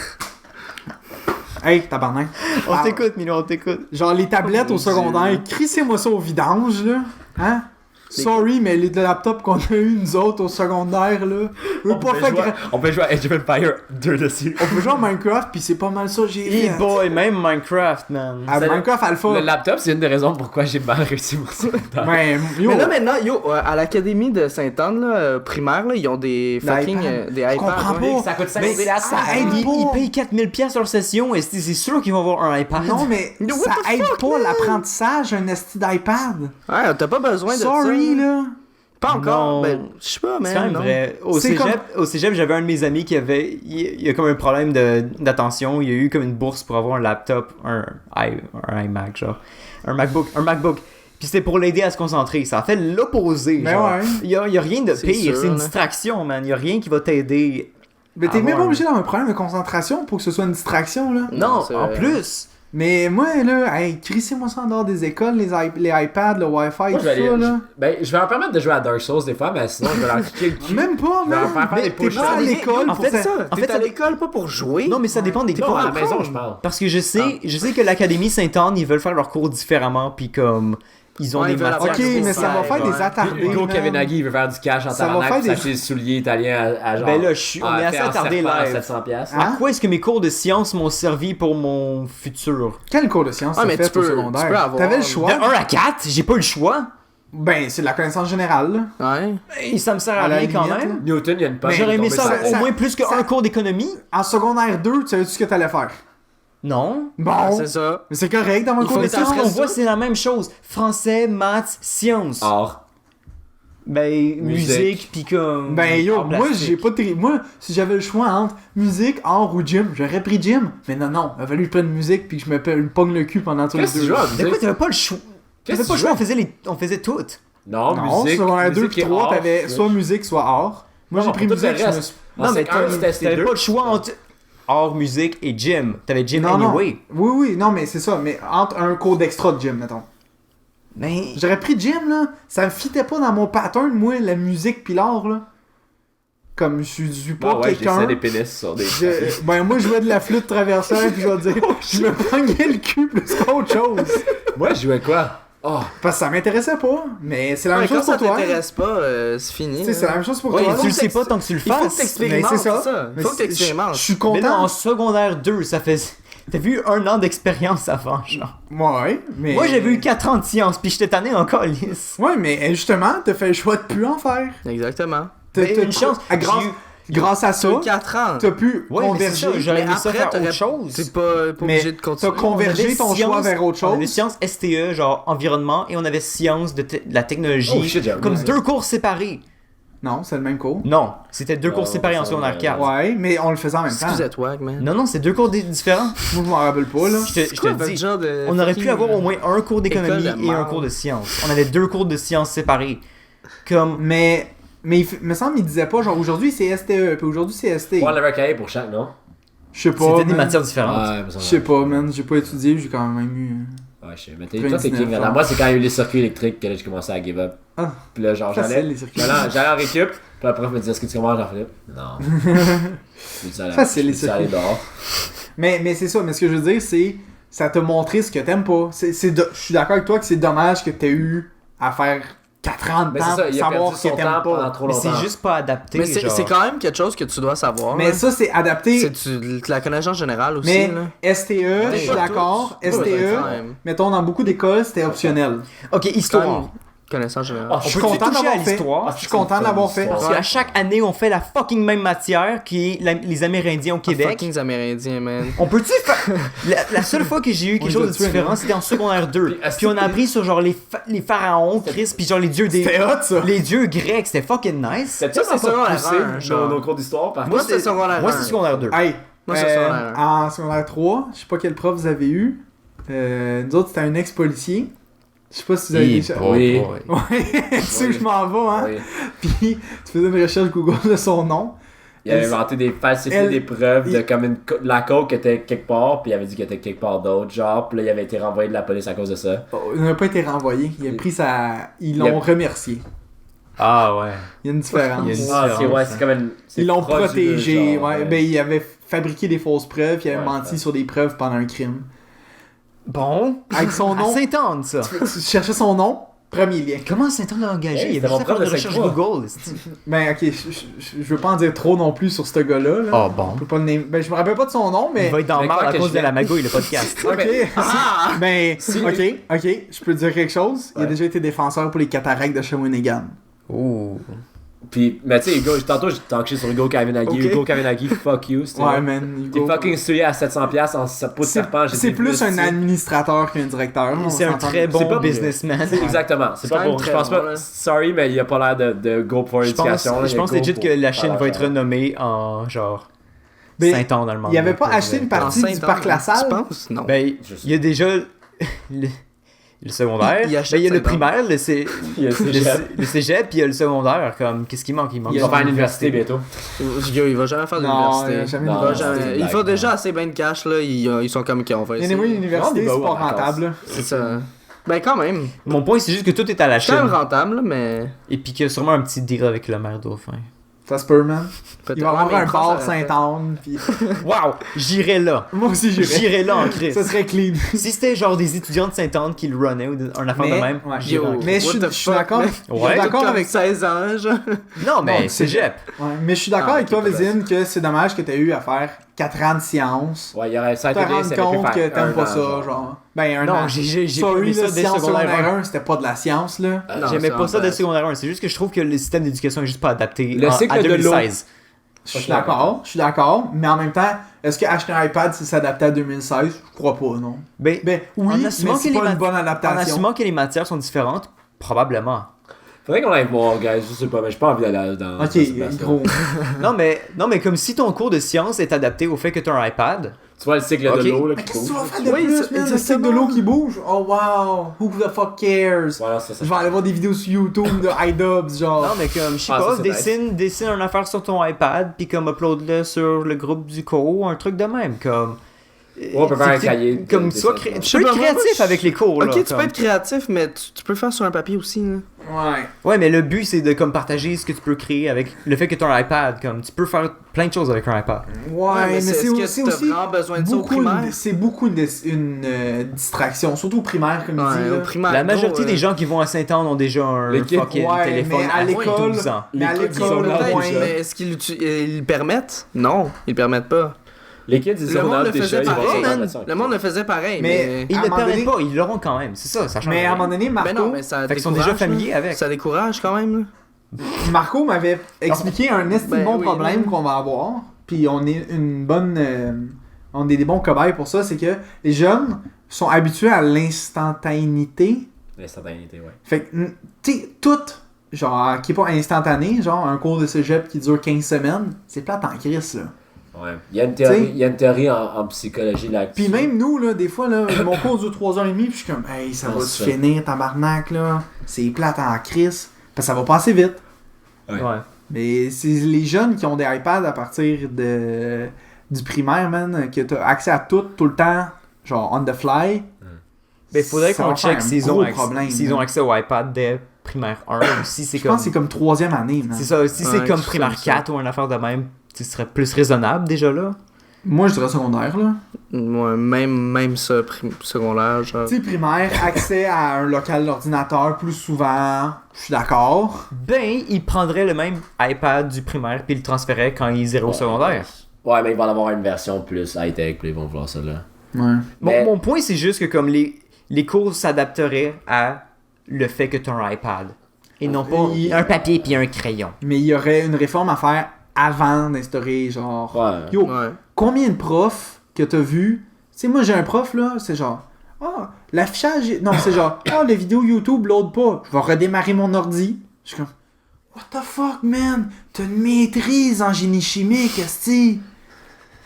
Hey, tabarnak. On t'écoute, Milo, on t'écoute. Genre, les tablettes au secondaire, crissez-moi ça au vidange, là. Hein? Sorry, mais les laptops qu'on a eu nous autres au secondaire, là, On peut jouer à Age of Empires 2 dessus. On peut jouer à Minecraft, pis c'est pas mal ça, j'ai Hey fait. boy, même Minecraft, man. À C'est Minecraft Alpha. Le laptop, c'est une des raisons pourquoi j'ai mal réussi mon secondaire. Ben, yo, Mais là, maintenant, yo, à l'académie de Sainte-Anne, là, primaire, là, ils ont des fucking iPad. des iPads. comprends ouais. pas. Ça coûte 5 Mais $. ça aide ils, pas. ils payent 4000$ leur session et c'est sûr qu'ils vont avoir un iPad. non, mais What ça the aide fuck, pas man? l'apprentissage, un esti d'iPad. Ouais, t'as pas besoin de Sorry, ça. là. Pas encore. Non. Ben, je sais pas, C'est quand man. même non. vrai. C'est Au cégep, j'avais un de mes amis qui avait. Il a comme un problème d'attention. Il a eu comme une bourse pour avoir un laptop, un iMac, genre. Un MacBook. Puis c'était pour l'aider à se concentrer. Ça a fait l'opposé. Ben genre. ouais. Il y a rien de C'est pire. sûr, C'est une là. distraction, man. Il y a rien qui va t'aider. Mais t'es Ah, même pas ouais. obligé d'avoir un problème de concentration pour que ce soit une distraction, là. Non, c'est en vrai. plus. Mais moi, là, hey, crissez-moi ça en dehors des écoles, les iPads, le Wi-Fi, Moi, tout je vais ça, aller- là. Ben, je vais leur permettre de jouer à Dark Souls des fois, mais sinon, je vais leur cliquer le cul. Même pas, Je vais leur man. faire des T'es push-ups. pas à l'école En pour fait, ça. en T'es fait, à l'école pas pour jouer. Non, mais ça dépend des Non, cours. à la maison, je parle. Parce que je sais que l'Académie Sainte-Anne, ils veulent faire leurs cours différemment, puis comme ils ont Ouais, des ils veulent matières. Ok, mais ça va Ouais, faire ouais. des attardés. Hugo man. Kavenaghi, il veut faire du cash en Ça va tabarnak faire pour des- s'acheter des souliers italiens à genre. Ben là, on est assez fait en attardé serpent à live. 700$. Hein? À quoi est-ce que mes cours de sciences m'ont servi pour mon futur? Quel cours de sciences Ah, t'as mais fait tu peux- au secondaire? tu peux avoir- T'avais le De choix? 1 à 4, j'ai pas eu le choix. Ben, c'est de la connaissance générale, là. Ouais. Et ça me sert à À la rien quand limite, même. là. Newton, il y a une poche. J'aurais aimé tombée ça sur la avoir ça- au moins plus qu'un ça- cours d'économie. En secondaire 2, tu savais ce que t'allais faire? Non. Bon, C'est ça. mais c'est correct dans mon Il cours faut de que sciences. t'apprennes On voit, c'est la même chose. Français, maths, sciences. Or. Ben, musique, pis comme. Ben yo, art moi plastique. j'ai pas moi si j'avais le choix entre musique, art ou gym, j'aurais pris gym. Mais non, il a fallu que je prenne musique puis que je me pogne le cul pendant tous les Qu'est-ce que tu deux. joues à De quoi musique? t'avais pas le choix? Qu'est-ce T'avais que pas le tu choix, joues? on faisait tout. Non, Non, musique. secondaire 2 musique puis et 3, art. t'avais soit musique, soit art. Moi Non, j'ai pris pour tout le musique, je me reste. suis... En Non, mais secondaire, c'était ces t'avais deux. pas le choix entre art, musique et gym. T'avais gym Non, non. anyway. Oui, non, mais c'est ça. Mais entre un cours d'extra de gym, mettons. Mais. J'aurais pris gym, là. Ça me fitait pas dans mon pattern, moi, la musique pis l'art, là. Comme je suis pas Ah ouais, je quelqu'un... laissais des pénis sur des. Ben moi je jouais de la flûte traversière pis je vais dire, je me pognais le cul plus qu'autre chose. Moi, je jouais quoi? Oh, Parce que ça m'intéressait pas, mais c'est la même Quand chose ça pour toi. t'intéresse pas, c'est fini. Tu sais, c'est la même chose pour Ouais, toi. Tu le sais pas tant que tu le Il faut que fasses. t'expérimentes, Mais c'est ça. Il Mais faut que t'expérimentes. Je suis Mais là, content. en secondaire 2, ça fait... T'as vu 1 an d'expérience avant, genre. Ouais, mais. Moi, j'avais eu 4 ans de sciences, puis j'étais tanné encore, lisse. Ouais, mais justement, t'as fait le choix de plus en faire. Exactement. Mais une chance. Grâce à ça, T'as 4 ans. t'as pu Ouais, mais c'est converger. ça, j'aurais Mais aimé ça après, faire t'aurais- autre chose. T'es pas Mais obligé de continuer. t'as convergé On avait ton choix sciences- vers autre On avait chose. sciences STE, genre environnement, et on avait sciences de la technologie. Oh, shit, j'avoue, comme ouais. 2 cours séparés. Non, c'est le même cours. Non, c'était 2 Non, cours séparés en ça, secondaire ouais. 4. Ouais, mais on le faisait en même temps. Excuse à toi, man. Non, non, c'est 2 cours différents. Moi, je m'en rappelle pas, là. Je te Quoi, le votre dis. genre de On aurait pu fucking- avoir au moins un cours d'économie école de et un merde. cours de sciences. On avait 2 cours de sciences séparés. Comme. Mais il me semble qu'il disait pas, genre, aujourd'hui c'est STE, puis aujourd'hui c'est ST. on avait un cahier pour chaque, non? Je sais pas. C'était des man. matières différentes. Ouais, mais ça Je sais pas, man. J'ai pas étudié, j'ai quand même eu. Ouais, je sais. Mais toi, t'es 29 king. ans. Alors, moi, c'est quand il y a eu les circuits électriques que là, j'ai commencé à give up. Ah. Puis là, genre, Facile, j'allais. les circuits. J'allais en récup. Puis la prof me disait, est-ce que tu commences, Jean-Philippe? Non. Facile, les circuits. aller dehors. Mais c'est ça, mais ce que je veux dire, c'est. Ça t'a montré ce que t'aimes pas. Je suis d'accord avec toi que c'est dommage que t'aies eu à faire 4 ans de Mais temps c'est ça, pour il a savoir perdu ce que son t'aimes temps pendant pas. trop Mais longtemps. c'est juste pas adapté. Mais c'est genre. c'est quand même quelque chose que tu dois savoir. Mais là. ça, c'est adapté. C'est la connaissance générale aussi. Mais là. STE, je suis pas d'accord. tous. Pas STE, quand même. mettons, dans beaucoup d'écoles, c'était optionnel. Ok, Quand même, histoire. connaissance générale. Ah, Je suis Peux-tu content toucher d'avoir à fait. l'histoire? Je suis content de l'avoir fait. Parce qu'à chaque année, on fait la fucking même matière qui est les Amérindiens au Québec. Fucking Amérindiens, man. On peut-tu faire. La seule fois que j'ai eu quelque les chose a de tués, différent, non? c'était en secondaire 2. Puis, est-ce Puis on que- a appris sur genre les pharaons, Chris, puis genre les dieux des. C'était hot, ça. Les dieux grecs, c'était fucking nice. C'est Ça, c'est secondaire poussé un, genre. nos cours d'histoire, par Moi, contre. c'était secondaire Moi, 1. c'est secondaire 2. Hey, Moi, c'est secondaire en secondaire 3, je sais pas quel prof vous avez eu. Nous autres, c'était un ex-policier. Je sais pas si vous avez déjà. Oui. Ouais, tu sais où je m'en vais, hein. Oui. Puis, tu faisais une recherche Google de son nom. Il avait inventé des falsifiés, des preuves de comme la coke était quelque part, puis il avait dit qu'elle était quelque part d'autre, genre, puis là il avait été renvoyé de la police à cause de ça. Oh, il n'a pas été renvoyé. Il a pris sa. Ils Il l'ont a- remercié. Ah ouais. Il y a une différence. Il y a une Ah, c'est différence, ouais, c'est comme une. c'est Ils l'ont frauduleux, protégé. genre, Ouais. Ben, il avait fabriqué des fausses preuves. Il avait Ouais, menti ouais. sur des preuves pendant un crime. Bon. Avec son À nom. Sainte-Anne, ça. Tu cherchais son nom, premier lien. Comment Sainte-Anne l'a engagé? Hey, Il y c'était avait mon juste à prof faire de une recherche section. Google. esti. Ben, ok, je veux pas en dire trop non plus sur ce gars-là. Là. Oh bon. Je peux pas le name- Ben, je me rappelle pas de son nom, mais. Il va être dans Mais marre quoi à que cause je de la vais- magouille, le podcast. Ok. Ben, Si- ok, je peux te dire quelque chose. Il a Ouais. déjà été défenseur pour les cataractes de Shawinigan. Ouh. Puis, mais tu sais, Hugo, tantôt j'ai tanké sur Hugo Kavinaghi. Ok. Hugo Kavinaghi, fuck you. c'était Ouais, là. man. T'es Hugo. fucking souillé à 700$ en sa peau de serpent. j'ai C'est dit, plus un tu sais. administrateur qu'un directeur. on C'est un s'entend. très C'est bon pas- businessman. C'est exactement. C'est C'est pas quand pour. même Je très pense bon, pas. là. Sorry, mais il a pas l'air de go pour Je pense, l'éducation. là, je il pense go legit pour que la faire chaîne va être affaire. renommée en genre Ben, Saint-Anne dans le monde. il avait pas acheté une partie du parc La Salle. Tu penses? Non. Ben, Je sais. il y a déjà le secondaire, Il ben, achète il y a le Saint-Anne. primaire, Il y a le cégep. le cégep, puis il y a le secondaire. Comme, qu'est-ce qui manque? Il manque Il va faire l'université bientôt. Il va jamais faire Non, d'université. jamais Non, Il va c'est jamais- une Il blague, faut non. déjà assez bien de cash, là. Ils sont comme qui on va essayer. Anyway, l'université, Non, c'est des pas bas en rentable. là. C'est ça. Ben, quand même. Mon point, c'est juste que tout est à la C'est quand Chine. même rentable, là, mais. Et puis qu'il y a sûrement un petit deal avec le maire Dauphin. Ça se peut, man. Peut-être- Il va y avoir Ouais, mais un il prend bar sa retraite. Sainte-Anne. Puis... Waouh! J'irais là. Moi aussi, j'irais. J'irais là en crise. Ça serait clean. Si c'était genre des étudiants de Sainte-Anne qui le runnaient ou un affaire Mais- de même, ouais. j'irais en Yo. crise. Mais je What suis the je suis fuck, d'accord. man? Je suis Ouais. d'accord Comme avec 16 ans, genre. Non, mais Bon, cégep. Ouais, mais je suis d'accord Ah, avec toi, ok, peut-être. Vézine, que c'est dommage que t'aies eu à faire 4 ans de science. Ouais, il y aurait ça a Te été bien, rendre ça aurait pu compte que faire t'aimes un pas an, ça, genre. Ben, un Non, an. j'ai Sorry, aimé ça là, dès science secondaire 1. 1, c'était pas de la science, là. Non, J'aimais c'est pas ça en dès base. secondaire 1. C'est juste que je trouve que le système d'éducation est juste pas adapté Le à cycle de l'eau. 2016. Je suis d'accord, mais en même temps, est-ce que acheter un iPad, c'est s'adapter à 2016? Je crois pas, non. Ben, Ben, oui, En mais assumant c'est que les pas une mat- bonne en adaptation. assumant que les matières sont différentes, probablement. Faudrait qu'on aille voir, guys. Je sais pas, mais j'ai pas envie d'aller dans. dans cette Ok, place-là. gros. non, mais comme si ton cours de sciences est adapté au fait que tu as un iPad. Tu vois le cycle Ok. de l'eau là Mais qui qu'est-ce que tu bouge. vas faire de Oui, plus, c'est- man? Le cycle de l'eau qui bouge? Oh, wow! Who the fuck cares? Voilà, ça, Je vais aller voir des vidéos sur YouTube de iDubbbz, genre. Non, mais comme, je sais Ah, pas, ça, c'est dessine une affaire sur ton iPad, puis comme upload-le sur le groupe du cours, un truc de même. Comme, on peut faire un c'est- cahier. Comme de- soit de- tu sais peux pas, être moi, créatif je- avec les cours. Là, Ok, tu comme. peux être créatif, mais tu peux le faire sur un papier aussi. Là. Ouais. Ouais, mais le but c'est de comme partager ce que tu peux créer avec le fait que tu as un iPad. Comme tu peux faire plein de choses avec un iPad. Ouais, mais c'est est-ce que aussi, t'as vraiment besoin de ça au beaucoup, primaire? c'est beaucoup une distraction, surtout au primaire, comme il dit. Ouais, là. au primaire. La majorité gros, des gens qui vont à Saint-Anne ont déjà un Les kids, fucking ouais, téléphone mais à l'école, 12 ans. Mais à Les kids, ils sont l'école, là, peut-être, ouais. déjà. mais est-ce qu'ils ils le permettent? Non, ils le permettent pas. Les kids, ils Le sont monde dans le déjà, faisait ils vont pareil. avoir la Le monde le faisait pareil, Mais- Ils À un le moment permettent donné- pas, ils l'auront quand même. C'est ça, ça change. Mais à un rien. moment donné, Mais non, mais ça Fait qu'ils sont décourage, déjà familiers là. avec. Ça décourage quand même. Là. Marco m'avait expliqué un Ben bon oui, problème oui. qu'on va avoir, puis on est une bonne, on est des bons cobayes pour ça, c'est que les jeunes sont habitués à l'instantanéité. L'instantanéité, ouais. Fait que, tu sais, tout, genre, qui est pas instantané, genre un cours de cégep qui dure 15 semaines, c'est plate en crise, là. Ouais. Il y a une théorie, T'sais- il y a une théorie en psychologie là-dessus. Puis même nous, là, des fois, là, mon cours dure 3h30, puis je suis comme, hey, ça Ah, va c'est se ça. finir, tabarnak, là. C'est plate en crise. Parce que ça va passer vite. Ouais. Ouais. Mais c'est les jeunes qui ont des iPads à partir du primaire, man, que t'as accès à tout le temps, genre on the fly. Ben, il faudrait Ça qu'on va faire check un s'ils gros ont, problème, s'ils ont man. accès au iPad dès primaire 1 ou si c'est Je comme. pense que c'est comme 3e année, man. C'est ça, si c'est Ouais, comme c'est primaire ça. 4 ou une affaire de même, ce serait plus raisonnable déjà là. Moi, je dirais secondaire, là. Ouais, même ça, secondaire, genre. Tu sais, primaire, accès à un local d'ordinateur plus souvent, je suis d'accord. Ben, il prendrait le même iPad du primaire puis il le transférait quand il irait au secondaire. Ouais, mais ils vont en avoir une version plus high-tech, puis ils vont vouloir ça là. Ouais. Mais- Mon point, c'est juste que comme les cours s'adapteraient à le fait que tu as un iPad. Et non pas un papier puis un crayon. Mais il y aurait une réforme à faire avant d'instaurer, genre... Ouais. Yo, Ouais. combien de profs que t'as vu? Tu sais, moi, j'ai un prof, là, c'est genre... Ah, l'affichage... Non, c'est genre... Ah, les vidéos YouTube load pas. Je vais redémarrer mon ordi. Je suis comme... What the fuck, man? T'as une maîtrise en génie chimique, esti.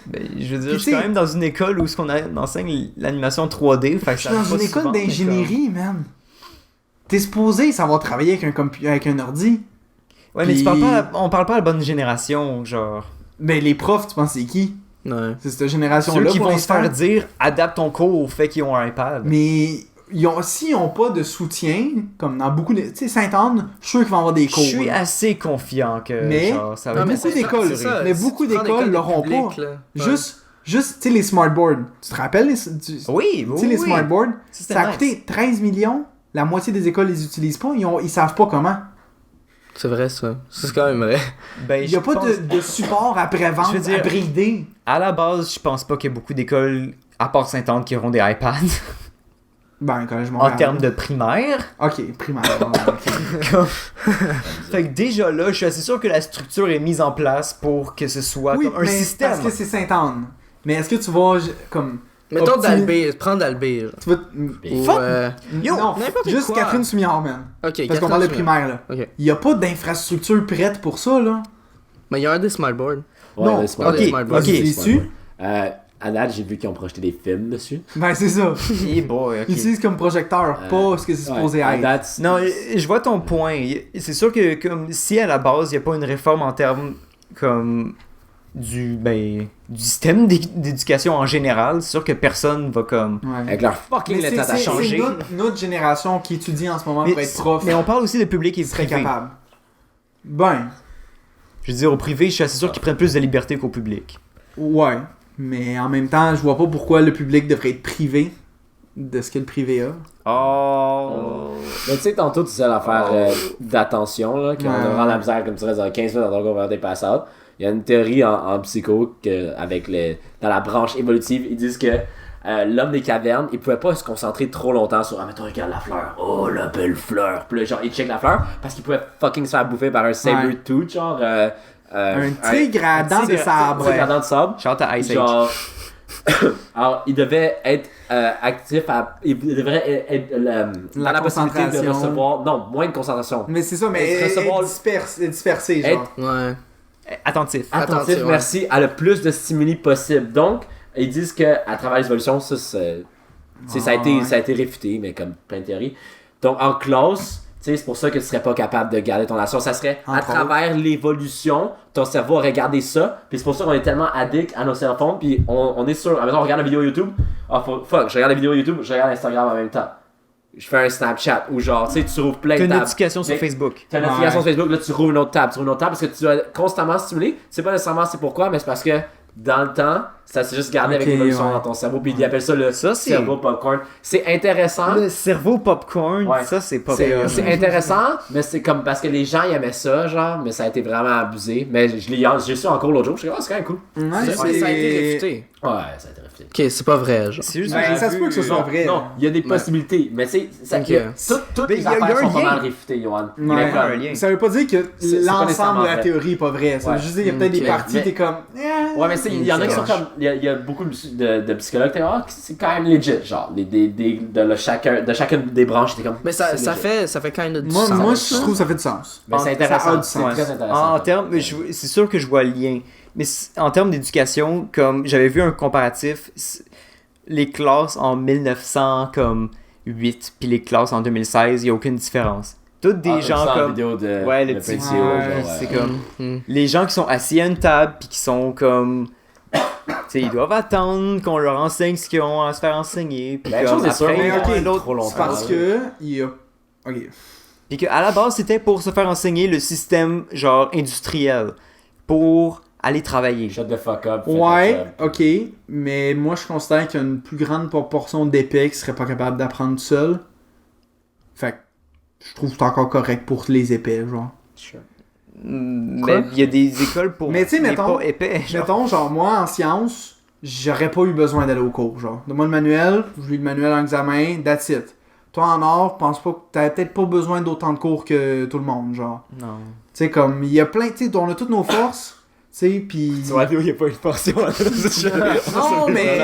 Ben, je veux dire, Puis je suis tu quand sais- même dans une école où on enseigne l'animation 3D. Fait que Je suis ça dans arrive une pas école souvent, mais d'ingénierie, man. T'es supposé savoir travailler avec un ordi. Ouais, mais Puis- on parle pas à la bonne génération, genre. Mais les profs, tu penses c'est qui? Ouais. C'est cette génération-là Ceux qui pour vont se l'instant. faire dire adapte ton cours au fait qu'ils ont un iPad. Mais s'ils n'ont pas de soutien, comme dans beaucoup de... Tu sais, Sainte-Anne, je suis sûr qu'ils vont avoir des Je cours. suis là. assez confiant que Mais- genre, ça va Non, être mais beaucoup c'est d'écoles, c'est ça, mais si beaucoup tu prends d'écoles l'école l'auront publique, pas. là. Ouais. Juste, tu sais, les smartboards. Tu te rappelles? Oui, Tu sais, les oui. smartboards, C'était ça a nice. coûté 13 millions. La moitié des écoles les utilisent pas. Ils savent pas comment. C'est vrai, ça. C'est quand même vrai. Ben, Il n'y a je pas pense- de support après-vente Je veux dire- à brider. À la base, je pense pas qu'il y ait beaucoup d'écoles, à part Saint-Anne, qui auront des iPads Ben, collège en Montréal. termes de primaire. Ok, primaire. ok. Fait que déjà là, je suis assez sûr que la structure est mise en place pour que ce soit Oui, comme un mais système. parce que c'est Sainte-Anne. Mais est-ce que tu vas, comme... Mettons Optimi- d'Albire, prends d'Albire. Tu vas... Ou, Fuck! Yo, n'importe juste quoi. Catherine Soumillard, man. Ok, Parce qu'on parle de Catherine primaire, là. Ok. Il n'y a pas d'infrastructure prête pour ça, là. Mais il y a un des smartboards. Non, c'est pas ok, vrai. smartboard. ok. Tu l'utilises-tu? À date, j'ai vu qu'ils ont projeté des films dessus. Ben, c'est ça. Eh boy, ok. Ils utilisent comme projecteur, pas ce que c'est supposé À être. date, Non, je vois ton point. C'est sûr que comme si à la base, il n'y a pas une réforme en termes comme du système d'éducation en général, c'est sûr que personne va comme... Ouais. avec leur fucking Mais lettre à c'est changer. notre génération qui étudie en ce moment pour être prof. mais on parle aussi de public et serait privé. capable. Ben, Je veux dire, au privé, je suis assez sûr qu'ils prennent plus de liberté qu'au public. ouais. Mais en même temps, je vois pas pourquoi le public devrait être privé de ce que le privé a. Oh... Mais tu sais, tantôt, tu disais l'affaire d'attention, là, qu'on Ouais. rend la misère, comme tu restes dans 15 minutes dans ton cours des pass-out. Il y a une théorie en psycho que, dans la branche évolutive, ils disent que l'homme des cavernes, il pouvait pas se concentrer trop longtemps sur mettons, regarde la fleur, oh la belle fleur. Puis là, genre, il check la fleur parce qu'il pouvait fucking se faire bouffer par un saber-tooth, genre. Un tigre à dents de sabre. Un tigre à dents de sable. Chante à Ice Age. Genre. Alors, il devait être actif il devrait être dans la possibilité de concentration. recevoir. Non, moins de concentration. Mais c'est ça, mais Recevoir- dispersé, genre. Ouais. Attentif. Attentif, Attentif, ouais. merci, à le plus de stimuli possible. Donc, ils disent que à travers l'évolution, ça a été réfuté, mais comme plein de théories. Donc, en classe, tu Tu sais, c'est pour ça que tu serais pas capable de garder ton attention. Ça serait à Entre travers l'évolution, ton cerveau aurait gardé ça. Puis c'est pour ça qu'on est tellement addict à nos cellphones. Puis on est sûr, admettons, on regarde une vidéo YouTube. Ah, fuck, je regarde la vidéo YouTube, je regarde Instagram en même temps. Je fais un Snapchat ou genre, tu sais, tu rouvres plein de T'as une tabs. notification sur Mais- Facebook. T'as une notification sur Facebook, là tu rouvres une autre tab, parce que tu vas constamment stimuler. Tu sais pas nécessairement c'est pourquoi, mais c'est parce que dans le temps, ça s'est juste gardé avec Ok, l'évolution ouais. dans ton cerveau. Puis ils appellent ça le Ça, c'est- cerveau popcorn. C'est intéressant. Le cerveau popcorn, Ouais. ça c'est pas C'est bien. c'est intéressant, mais c'est comme parce que les gens ils aimaient ça, genre, mais ça a été vraiment abusé. Mais j'ai su encore l'autre jour, je suis c'est quand même cool. Ouais, Ça a été réfuté. Ouais, ça a été réfuté. Ok, c'est pas vrai, genre. C'est juste Ben, que j'ai ça se vu- peut que ce soit vrai. Non, il y a des possibilités, mais c'est ça. Ok. Toutes Mais les il y a affaires un sont pas lien. mal réfutées, Johan. Ouais. Mais comme- un lien. Ça veut pas dire que C'est pas l'ensemble nécessairement de la vrai. théorie est pas vrai. Ça veut Ouais. juste dire qu'il y a peut-être des Ok. parties, Mais- t'es comme. Ouais, mais il y en a qui sont C'est comme. Il y a beaucoup de psychologues qui c'est quand même legit, genre. Chacune des branches, t'es comme. Mais ça c'est fait quand même du Moi, sens. moi là. je trouve que ça fait du sens. Mais c'est Ça a intéressant. du sens. C'est très intéressant. En termes, c'est sûr que je vois le lien. Mais en termes d'éducation, comme j'avais vu un comparatif, les classes en 1908 puis les classes en 2016, il n'y a aucune différence. Toutes des gens comme. Ouais, le petit vidéo, ouais, genre, c'est comme. Mm. Les gens qui sont assis à une table puis qui sont comme. Tu sais, ils doivent attendre qu'on leur enseigne ce qu'ils ont à se faire enseigner. Puis Ben, comme, chose est sûre, après, mais ok, l'autre. trop longtemps. C'est parce que. Il y a. Ok. Puis qu'à la base, c'était pour se faire enseigner le système, genre, industriel. Pour aller travailler. Shut the fuck up. fais ton Ouais, job. ok. Mais moi, je considère qu'il y a une plus grande proportion d'épais qui seraient pas capables d'apprendre tout seul. Fait que. Je trouve que c'est encore correct pour les épais, genre. Mais il y a des écoles pour Mais tu sais, les mettons- pas épais. Genre. Mettons, genre, moi, en sciences, j'aurais pas eu besoin d'aller au cours, genre. Donne-moi le manuel, je lis le manuel en examen, that's it. Toi, en art, je pense pas que t'avais peut-être pas besoin d'autant de cours que tout le monde, genre. Non. Tu sais, comme, il y a plein, tu sais, on a toutes nos forces, tu sais, pis... Sur la vidéo, il n'y a pas une portion. Non, mais...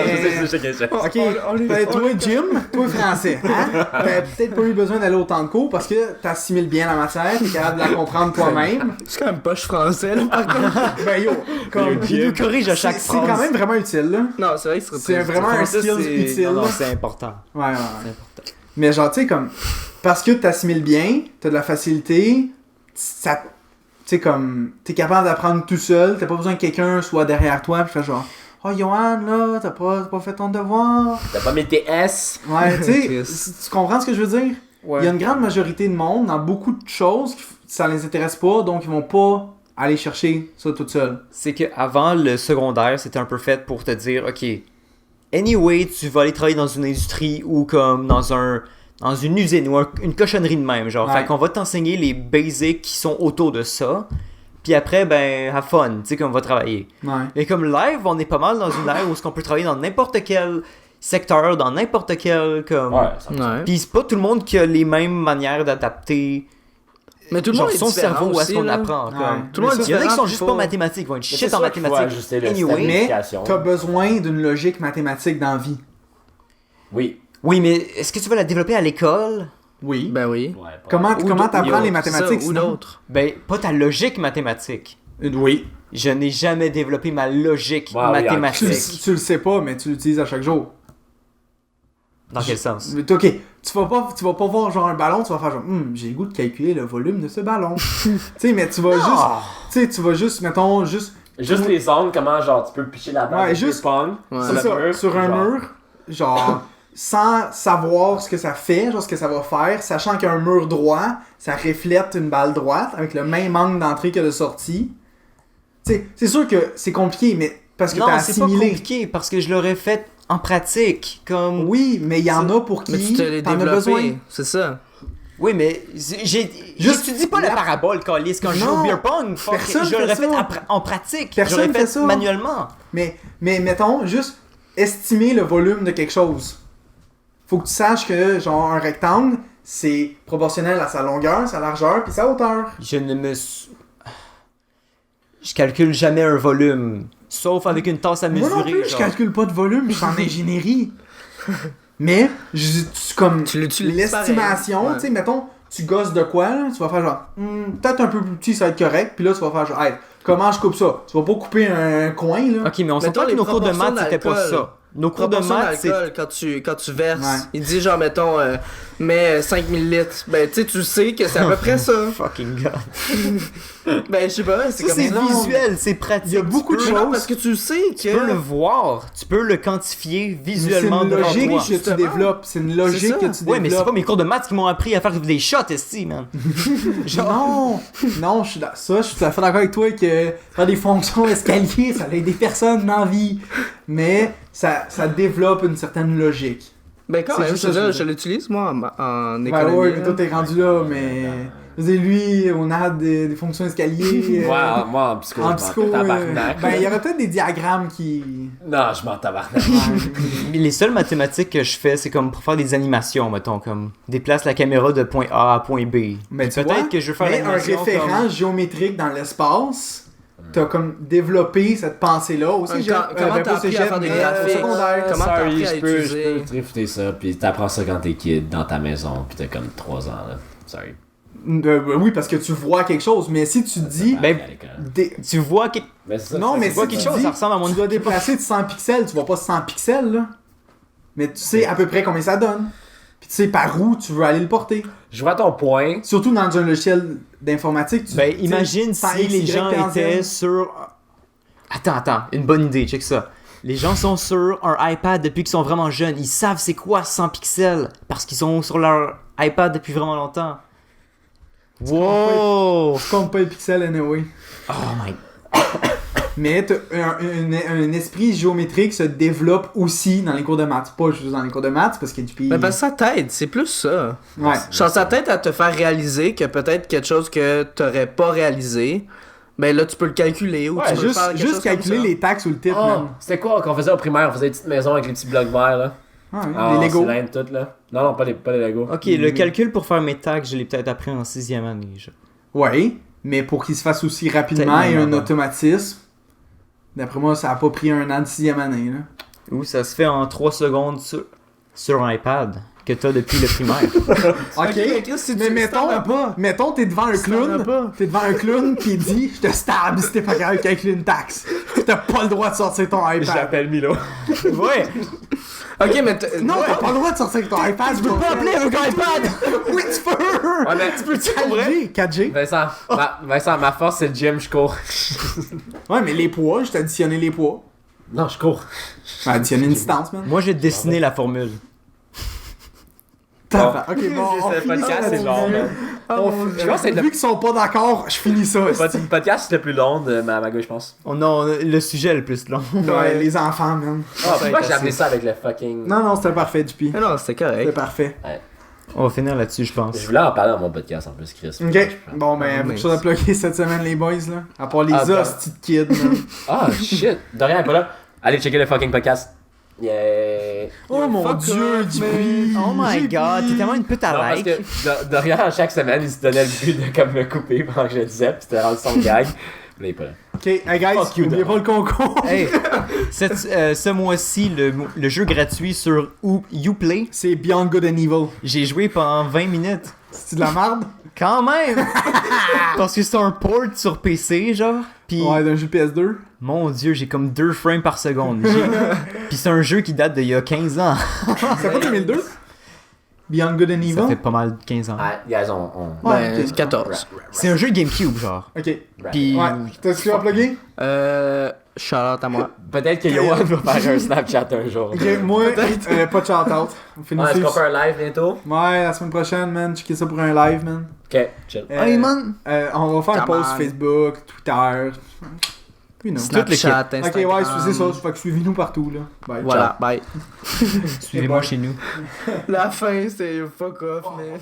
Ok, ben, toi, Jim, toi, français, hein? T'as peut-être pas eu besoin d'aller autant de cours parce que t'assimiles bien la matière, t'es capable de la comprendre toi-même. C'est quand même poche français, là, par contre. Ben yo, comme... Il nous corrige à chaque C'est phrase. quand même vraiment utile, là. Non, c'est vrai que C'est vraiment un Ça, skill c'est- utile. Non, non, là. c'est important. Ouais, ouais, ouais. C'est important. Mais genre, tu sais, comme, parce que t'assimiles bien, t'as de la facilité, ça, tu sais, comme, t'es capable d'apprendre tout seul, t'as pas besoin que quelqu'un soit derrière toi, pis fait genre, oh, Johan, là, t'as pas fait ton devoir. T'as pas mis tes S. Ouais, tu sais, Chris. tu comprends ce que je veux dire? Ouais. Il y a une grande majorité de monde, dans beaucoup de choses, ça les intéresse pas, donc ils vont pas aller chercher ça tout seul. C'est qu'avant le secondaire, c'était un peu fait pour te dire, ok, anyway, tu vas aller travailler dans une industrie ou comme dans une usine ou une cochonnerie de même, genre. Ouais. Fait qu'on va t'enseigner les basics qui sont autour de ça. Puis après, ben, have fun, tu sais, comme on va travailler. Ouais. Mais comme live, on est pas mal dans une ère où est-ce qu'on peut travailler dans n'importe quel secteur, dans n'importe quel, comme... Ouais, ça Ouais. Puis c'est pas tout le monde qui a les mêmes manières d'adapter Mais tout le genre monde est son différent cerveau à ce aussi, qu'on là. apprend. Ouais. Comme. Tout le monde est Il y en a qui différent, sont puis juste faut- pas mathématiques, vont être c'est shit sûr en qu'il faut mathématiques. ajuster le Anyway. système. Mais Éducation. t'as besoin d'une logique mathématique dans la vie. Oui. Oui, mais est-ce que tu vas la développer à l'école? Oui. Ben oui. Ouais, pas Comment Ou t'apprends les c'est mathématiques ça, ou sinon? d'autres. Ben, pas ta logique mathématique. Oui. Je n'ai jamais développé ma logique Ouais, oui, mathématique. Tu le sais pas, mais tu l'utilises à chaque jour. Dans quel sens? Mais ok, tu vas pas voir genre un ballon, tu vas faire genre, j'ai le goût de calculer le volume de ce ballon. Tu sais, mais tu vas juste, mettons, juste, Juste les angles, comment genre tu peux pitcher la balle Ouais, de juste- ping-pong Ouais. c'est ça, sur un mur, genre, sans savoir ce que ça fait, genre ce que ça va faire, sachant qu'un mur droit, ça reflète une balle droite avec le même angle d'entrée que de sortie. Tu sais, c'est sûr que c'est compliqué, mais parce que Non, t'as c'est pas assimilé. compliqué parce que je l'aurais fait en pratique. Comme... Oui, mais il y en a pour Mais tu qui te l'as t'en as besoin. développé. C'est ça. Oui, mais j'étudie pas la parabole, Calis, quand je joue Non, au beer pong. Fuck, personne je l'aurais fait fait ça. en pratique. Personne J'aurais fait fait ça. manuellement. Mais mettons, juste estimer le volume de quelque chose. Faut que tu saches que, genre, un rectangle, c'est proportionnel à sa longueur, sa largeur, puis sa hauteur. Je ne me... Je calcule jamais un volume. Sauf avec une tasse à Moi mesurer. non plus, je genre. calcule pas de volume, je suis en ingénierie. Mais, comme Tu l'utilises l'estimation, pareil. Ouais. tu sais, mettons, tu gosses de quoi, là, tu vas faire genre, peut-être un peu plus petit, ça va être correct, puis là, tu vas faire genre, hey, comment je coupe ça? Tu vas pas couper un coin, là. Ok, mais on Mettons s'entend que les nos cours de proportions maths, c'était pas d'alcool. ça. Nos cours de Proportion maths, c'est... d'alcool quand tu verses. Ouais. Il dit genre, mettons, mais 5000 litres. Ben, tu sais, tu sais que c'est à peu près ça. Fucking god. Ben, je sais pas, c'est Ça, comme c'est ça. visuel, c'est pratique. Il y a beaucoup de Tu peux- choses. Parce que tu sais Tu peux le que. voir, tu peux le quantifier C'est visuellement une devant logique toi. que tu Justement. développes. C'est une logique C'est ça. que tu développes. Ouais, mais c'est pas mes cours de maths qui m'ont appris à faire des shots, esti, man. Non, je suis je suis tout à fait d'accord avec toi que faire des fonctions escalier, ça aide des personnes dans la vie. Mais ça développe une certaine logique. Ben, quand C'est même, juste ça, je veux je dire. l'utilise, moi, en Ben économie. ouais, mais là. toi t'es rendu là, mais. Je veux dire, lui, on a des fonctions escalier. Moi, en psycho, En je psycho, m'en tabarnak. ben il y aurait peut-être des diagrammes qui. Non, je m'en tabarnak. Mais les seules mathématiques que je fais, c'est comme pour faire des animations, mettons, comme déplace la caméra de point A à point B. Mais Et tu vois, peut-être que je veux faire mais un l'animation référent comme... géométrique dans l'espace, t'as comme développé cette pensée-là au cégep. Comment t'as appris à faire des graphiques? secondaire. Comment t'as appris à je peux utiliser? te réfuter ça, pis t'apprends ça quand t'es kid, dans ta maison, pis t'as comme 3 ans, là. Sorry. Oui, parce que tu vois quelque chose, mais si tu dis. Ben, À l'école. Tu vois que... Mais c'est ça, Non, ça, mais c'est si vois tu quelque chose, dis, ça ressemble à mon- tu dois déplacer de 100 pixels, tu vois pas 100 pixels, là. Mais tu sais à peu près combien ça donne. Puis tu sais par où tu veux aller le porter. Je vois ton point. Surtout dans un logiciel d'informatique. Ben, tu sais, imagine sans si X, les Y, gens T en Z. étaient sur... Attends, une bonne idée, check ça. Les gens sont sur un iPad depuis qu'ils sont vraiment jeunes. Ils savent c'est quoi 100 pixels parce qu'ils sont sur leur iPad depuis vraiment longtemps. Wow! Tu comptes pas les pixels anyway. Oh my... Mais un esprit géométrique se développe aussi dans les cours de maths. Pas juste dans les cours de maths, parce que du Ben, parce que ça t'aide, c'est plus ça. Ouais. Je pense que ça t'aide à te faire réaliser que peut-être quelque chose que t'aurais pas réalisé, ben là, tu peux le calculer ou Ouais, tu peux Juste, faire quelque juste chose comme calculer ça. les taxes ou le titre, Oh, man. c'était quoi qu'on faisait au primaire? On faisait des petites maisons avec les petits blocs verts, là. Ah, oui, Ah, les Lego. cylindres, toutes, là. Non, pas les Lego. Ok, le calcul pour faire mes tags, je l'ai peut-être appris en 6e année. Ouais, mais pour qu'il se fasse aussi rapidement Peut-être et même un avant. automatisme, d'après moi, ça a pas pris un an de 6e année, là. Ou ça se fait en 3 secondes sur un iPad que t'as depuis le primaire. Ok, mais mettons, t'es devant un clown, pis il dit, je te stab si t'es pas capable de calculer une taxe. T'as pas le droit de sortir ton iPad. Milo. Ouais! Ok, mais Non, t'as pas le droit de sortir ton iPad. Tu peux pas appeler avec un iPad. Oui, tu peux. Ouais, mais Tu peux 4G. Vincent, ma force, c'est le gym, je cours. Ouais, mais les poids, je t'ai additionné les poids. Non, je cours. J'ai additionné une distance, man. Moi, j'ai dessiné la formule. Ok, bon, on Le finit podcast, ça c'est long, man. Je pense que c'est Vu qu'ils sont pas d'accord, je finis ça. le podcast, c'est le plus long de ma gauche, je pense. Oh non, le sujet est le plus long. Ouais, les enfants, man. Ah, pourquoi j'ai amené ça avec le fucking. Non, c'était parfait, JP. Ah non, c'était C'était correct. parfait. On va finir là-dessus, je pense. Je voulais en parler dans mon podcast en plus, Chris. Ok, bon, ben, Ah, beaucoup de choses à plugger cette semaine, les boys, là. À part les Ah, ben. hosties de kids, man. Ah, shit. Dorian est pas là. Allez checker le fucking podcast. Yeah. Oh mon dieu, JP. Oh my god, t'es tellement une pute Non, à parce like. que Dorian, chaque semaine, il se donnait le but de comme me couper pendant que je le disais, pis c'était rendu son gag. Là, il est pas là. Ok, hey guys, Fuck you, n'oubliez pas le concours. Hey, ce mois-ci, le jeu gratuit sur Uplay, C'est Beyond Good and Evil. j'ai joué pendant 20 minutes. C'est de la merde? Quand même! Parce que c'est un port sur PC, genre. Pis, Ouais, d'un jeu PS2. mon dieu, j'ai comme 2 frames par seconde. Pis c'est un jeu qui date d'il y a 15 ans. C'est pas 2002? Beyond Good and Evil? Ça fait pas mal 15 ans. Ah, guys, on... Ouais, Ben, ok. 14. C'est un jeu GameCube, genre. Ok. Pis, Ouais, t'as-tu à plugger? Shout-out à moi. Peut-être que Yohan va faire un Snapchat un jour. Ok, moi, pas de shout-out. On fait une Est-ce qu'on suite. fait un live bientôt? Ouais, la semaine prochaine, man. Checker ça pour un live, man. Ok, chill. Hey, man. On va faire un Come post on. Facebook, Twitter. You know. Snapchat, Ok, Instagram. ouais, c'est ça. Fait que suivez-nous partout, là. Bye. Voilà, bye. Suivez-moi chez nous. La fin, c'est fuck off, mais...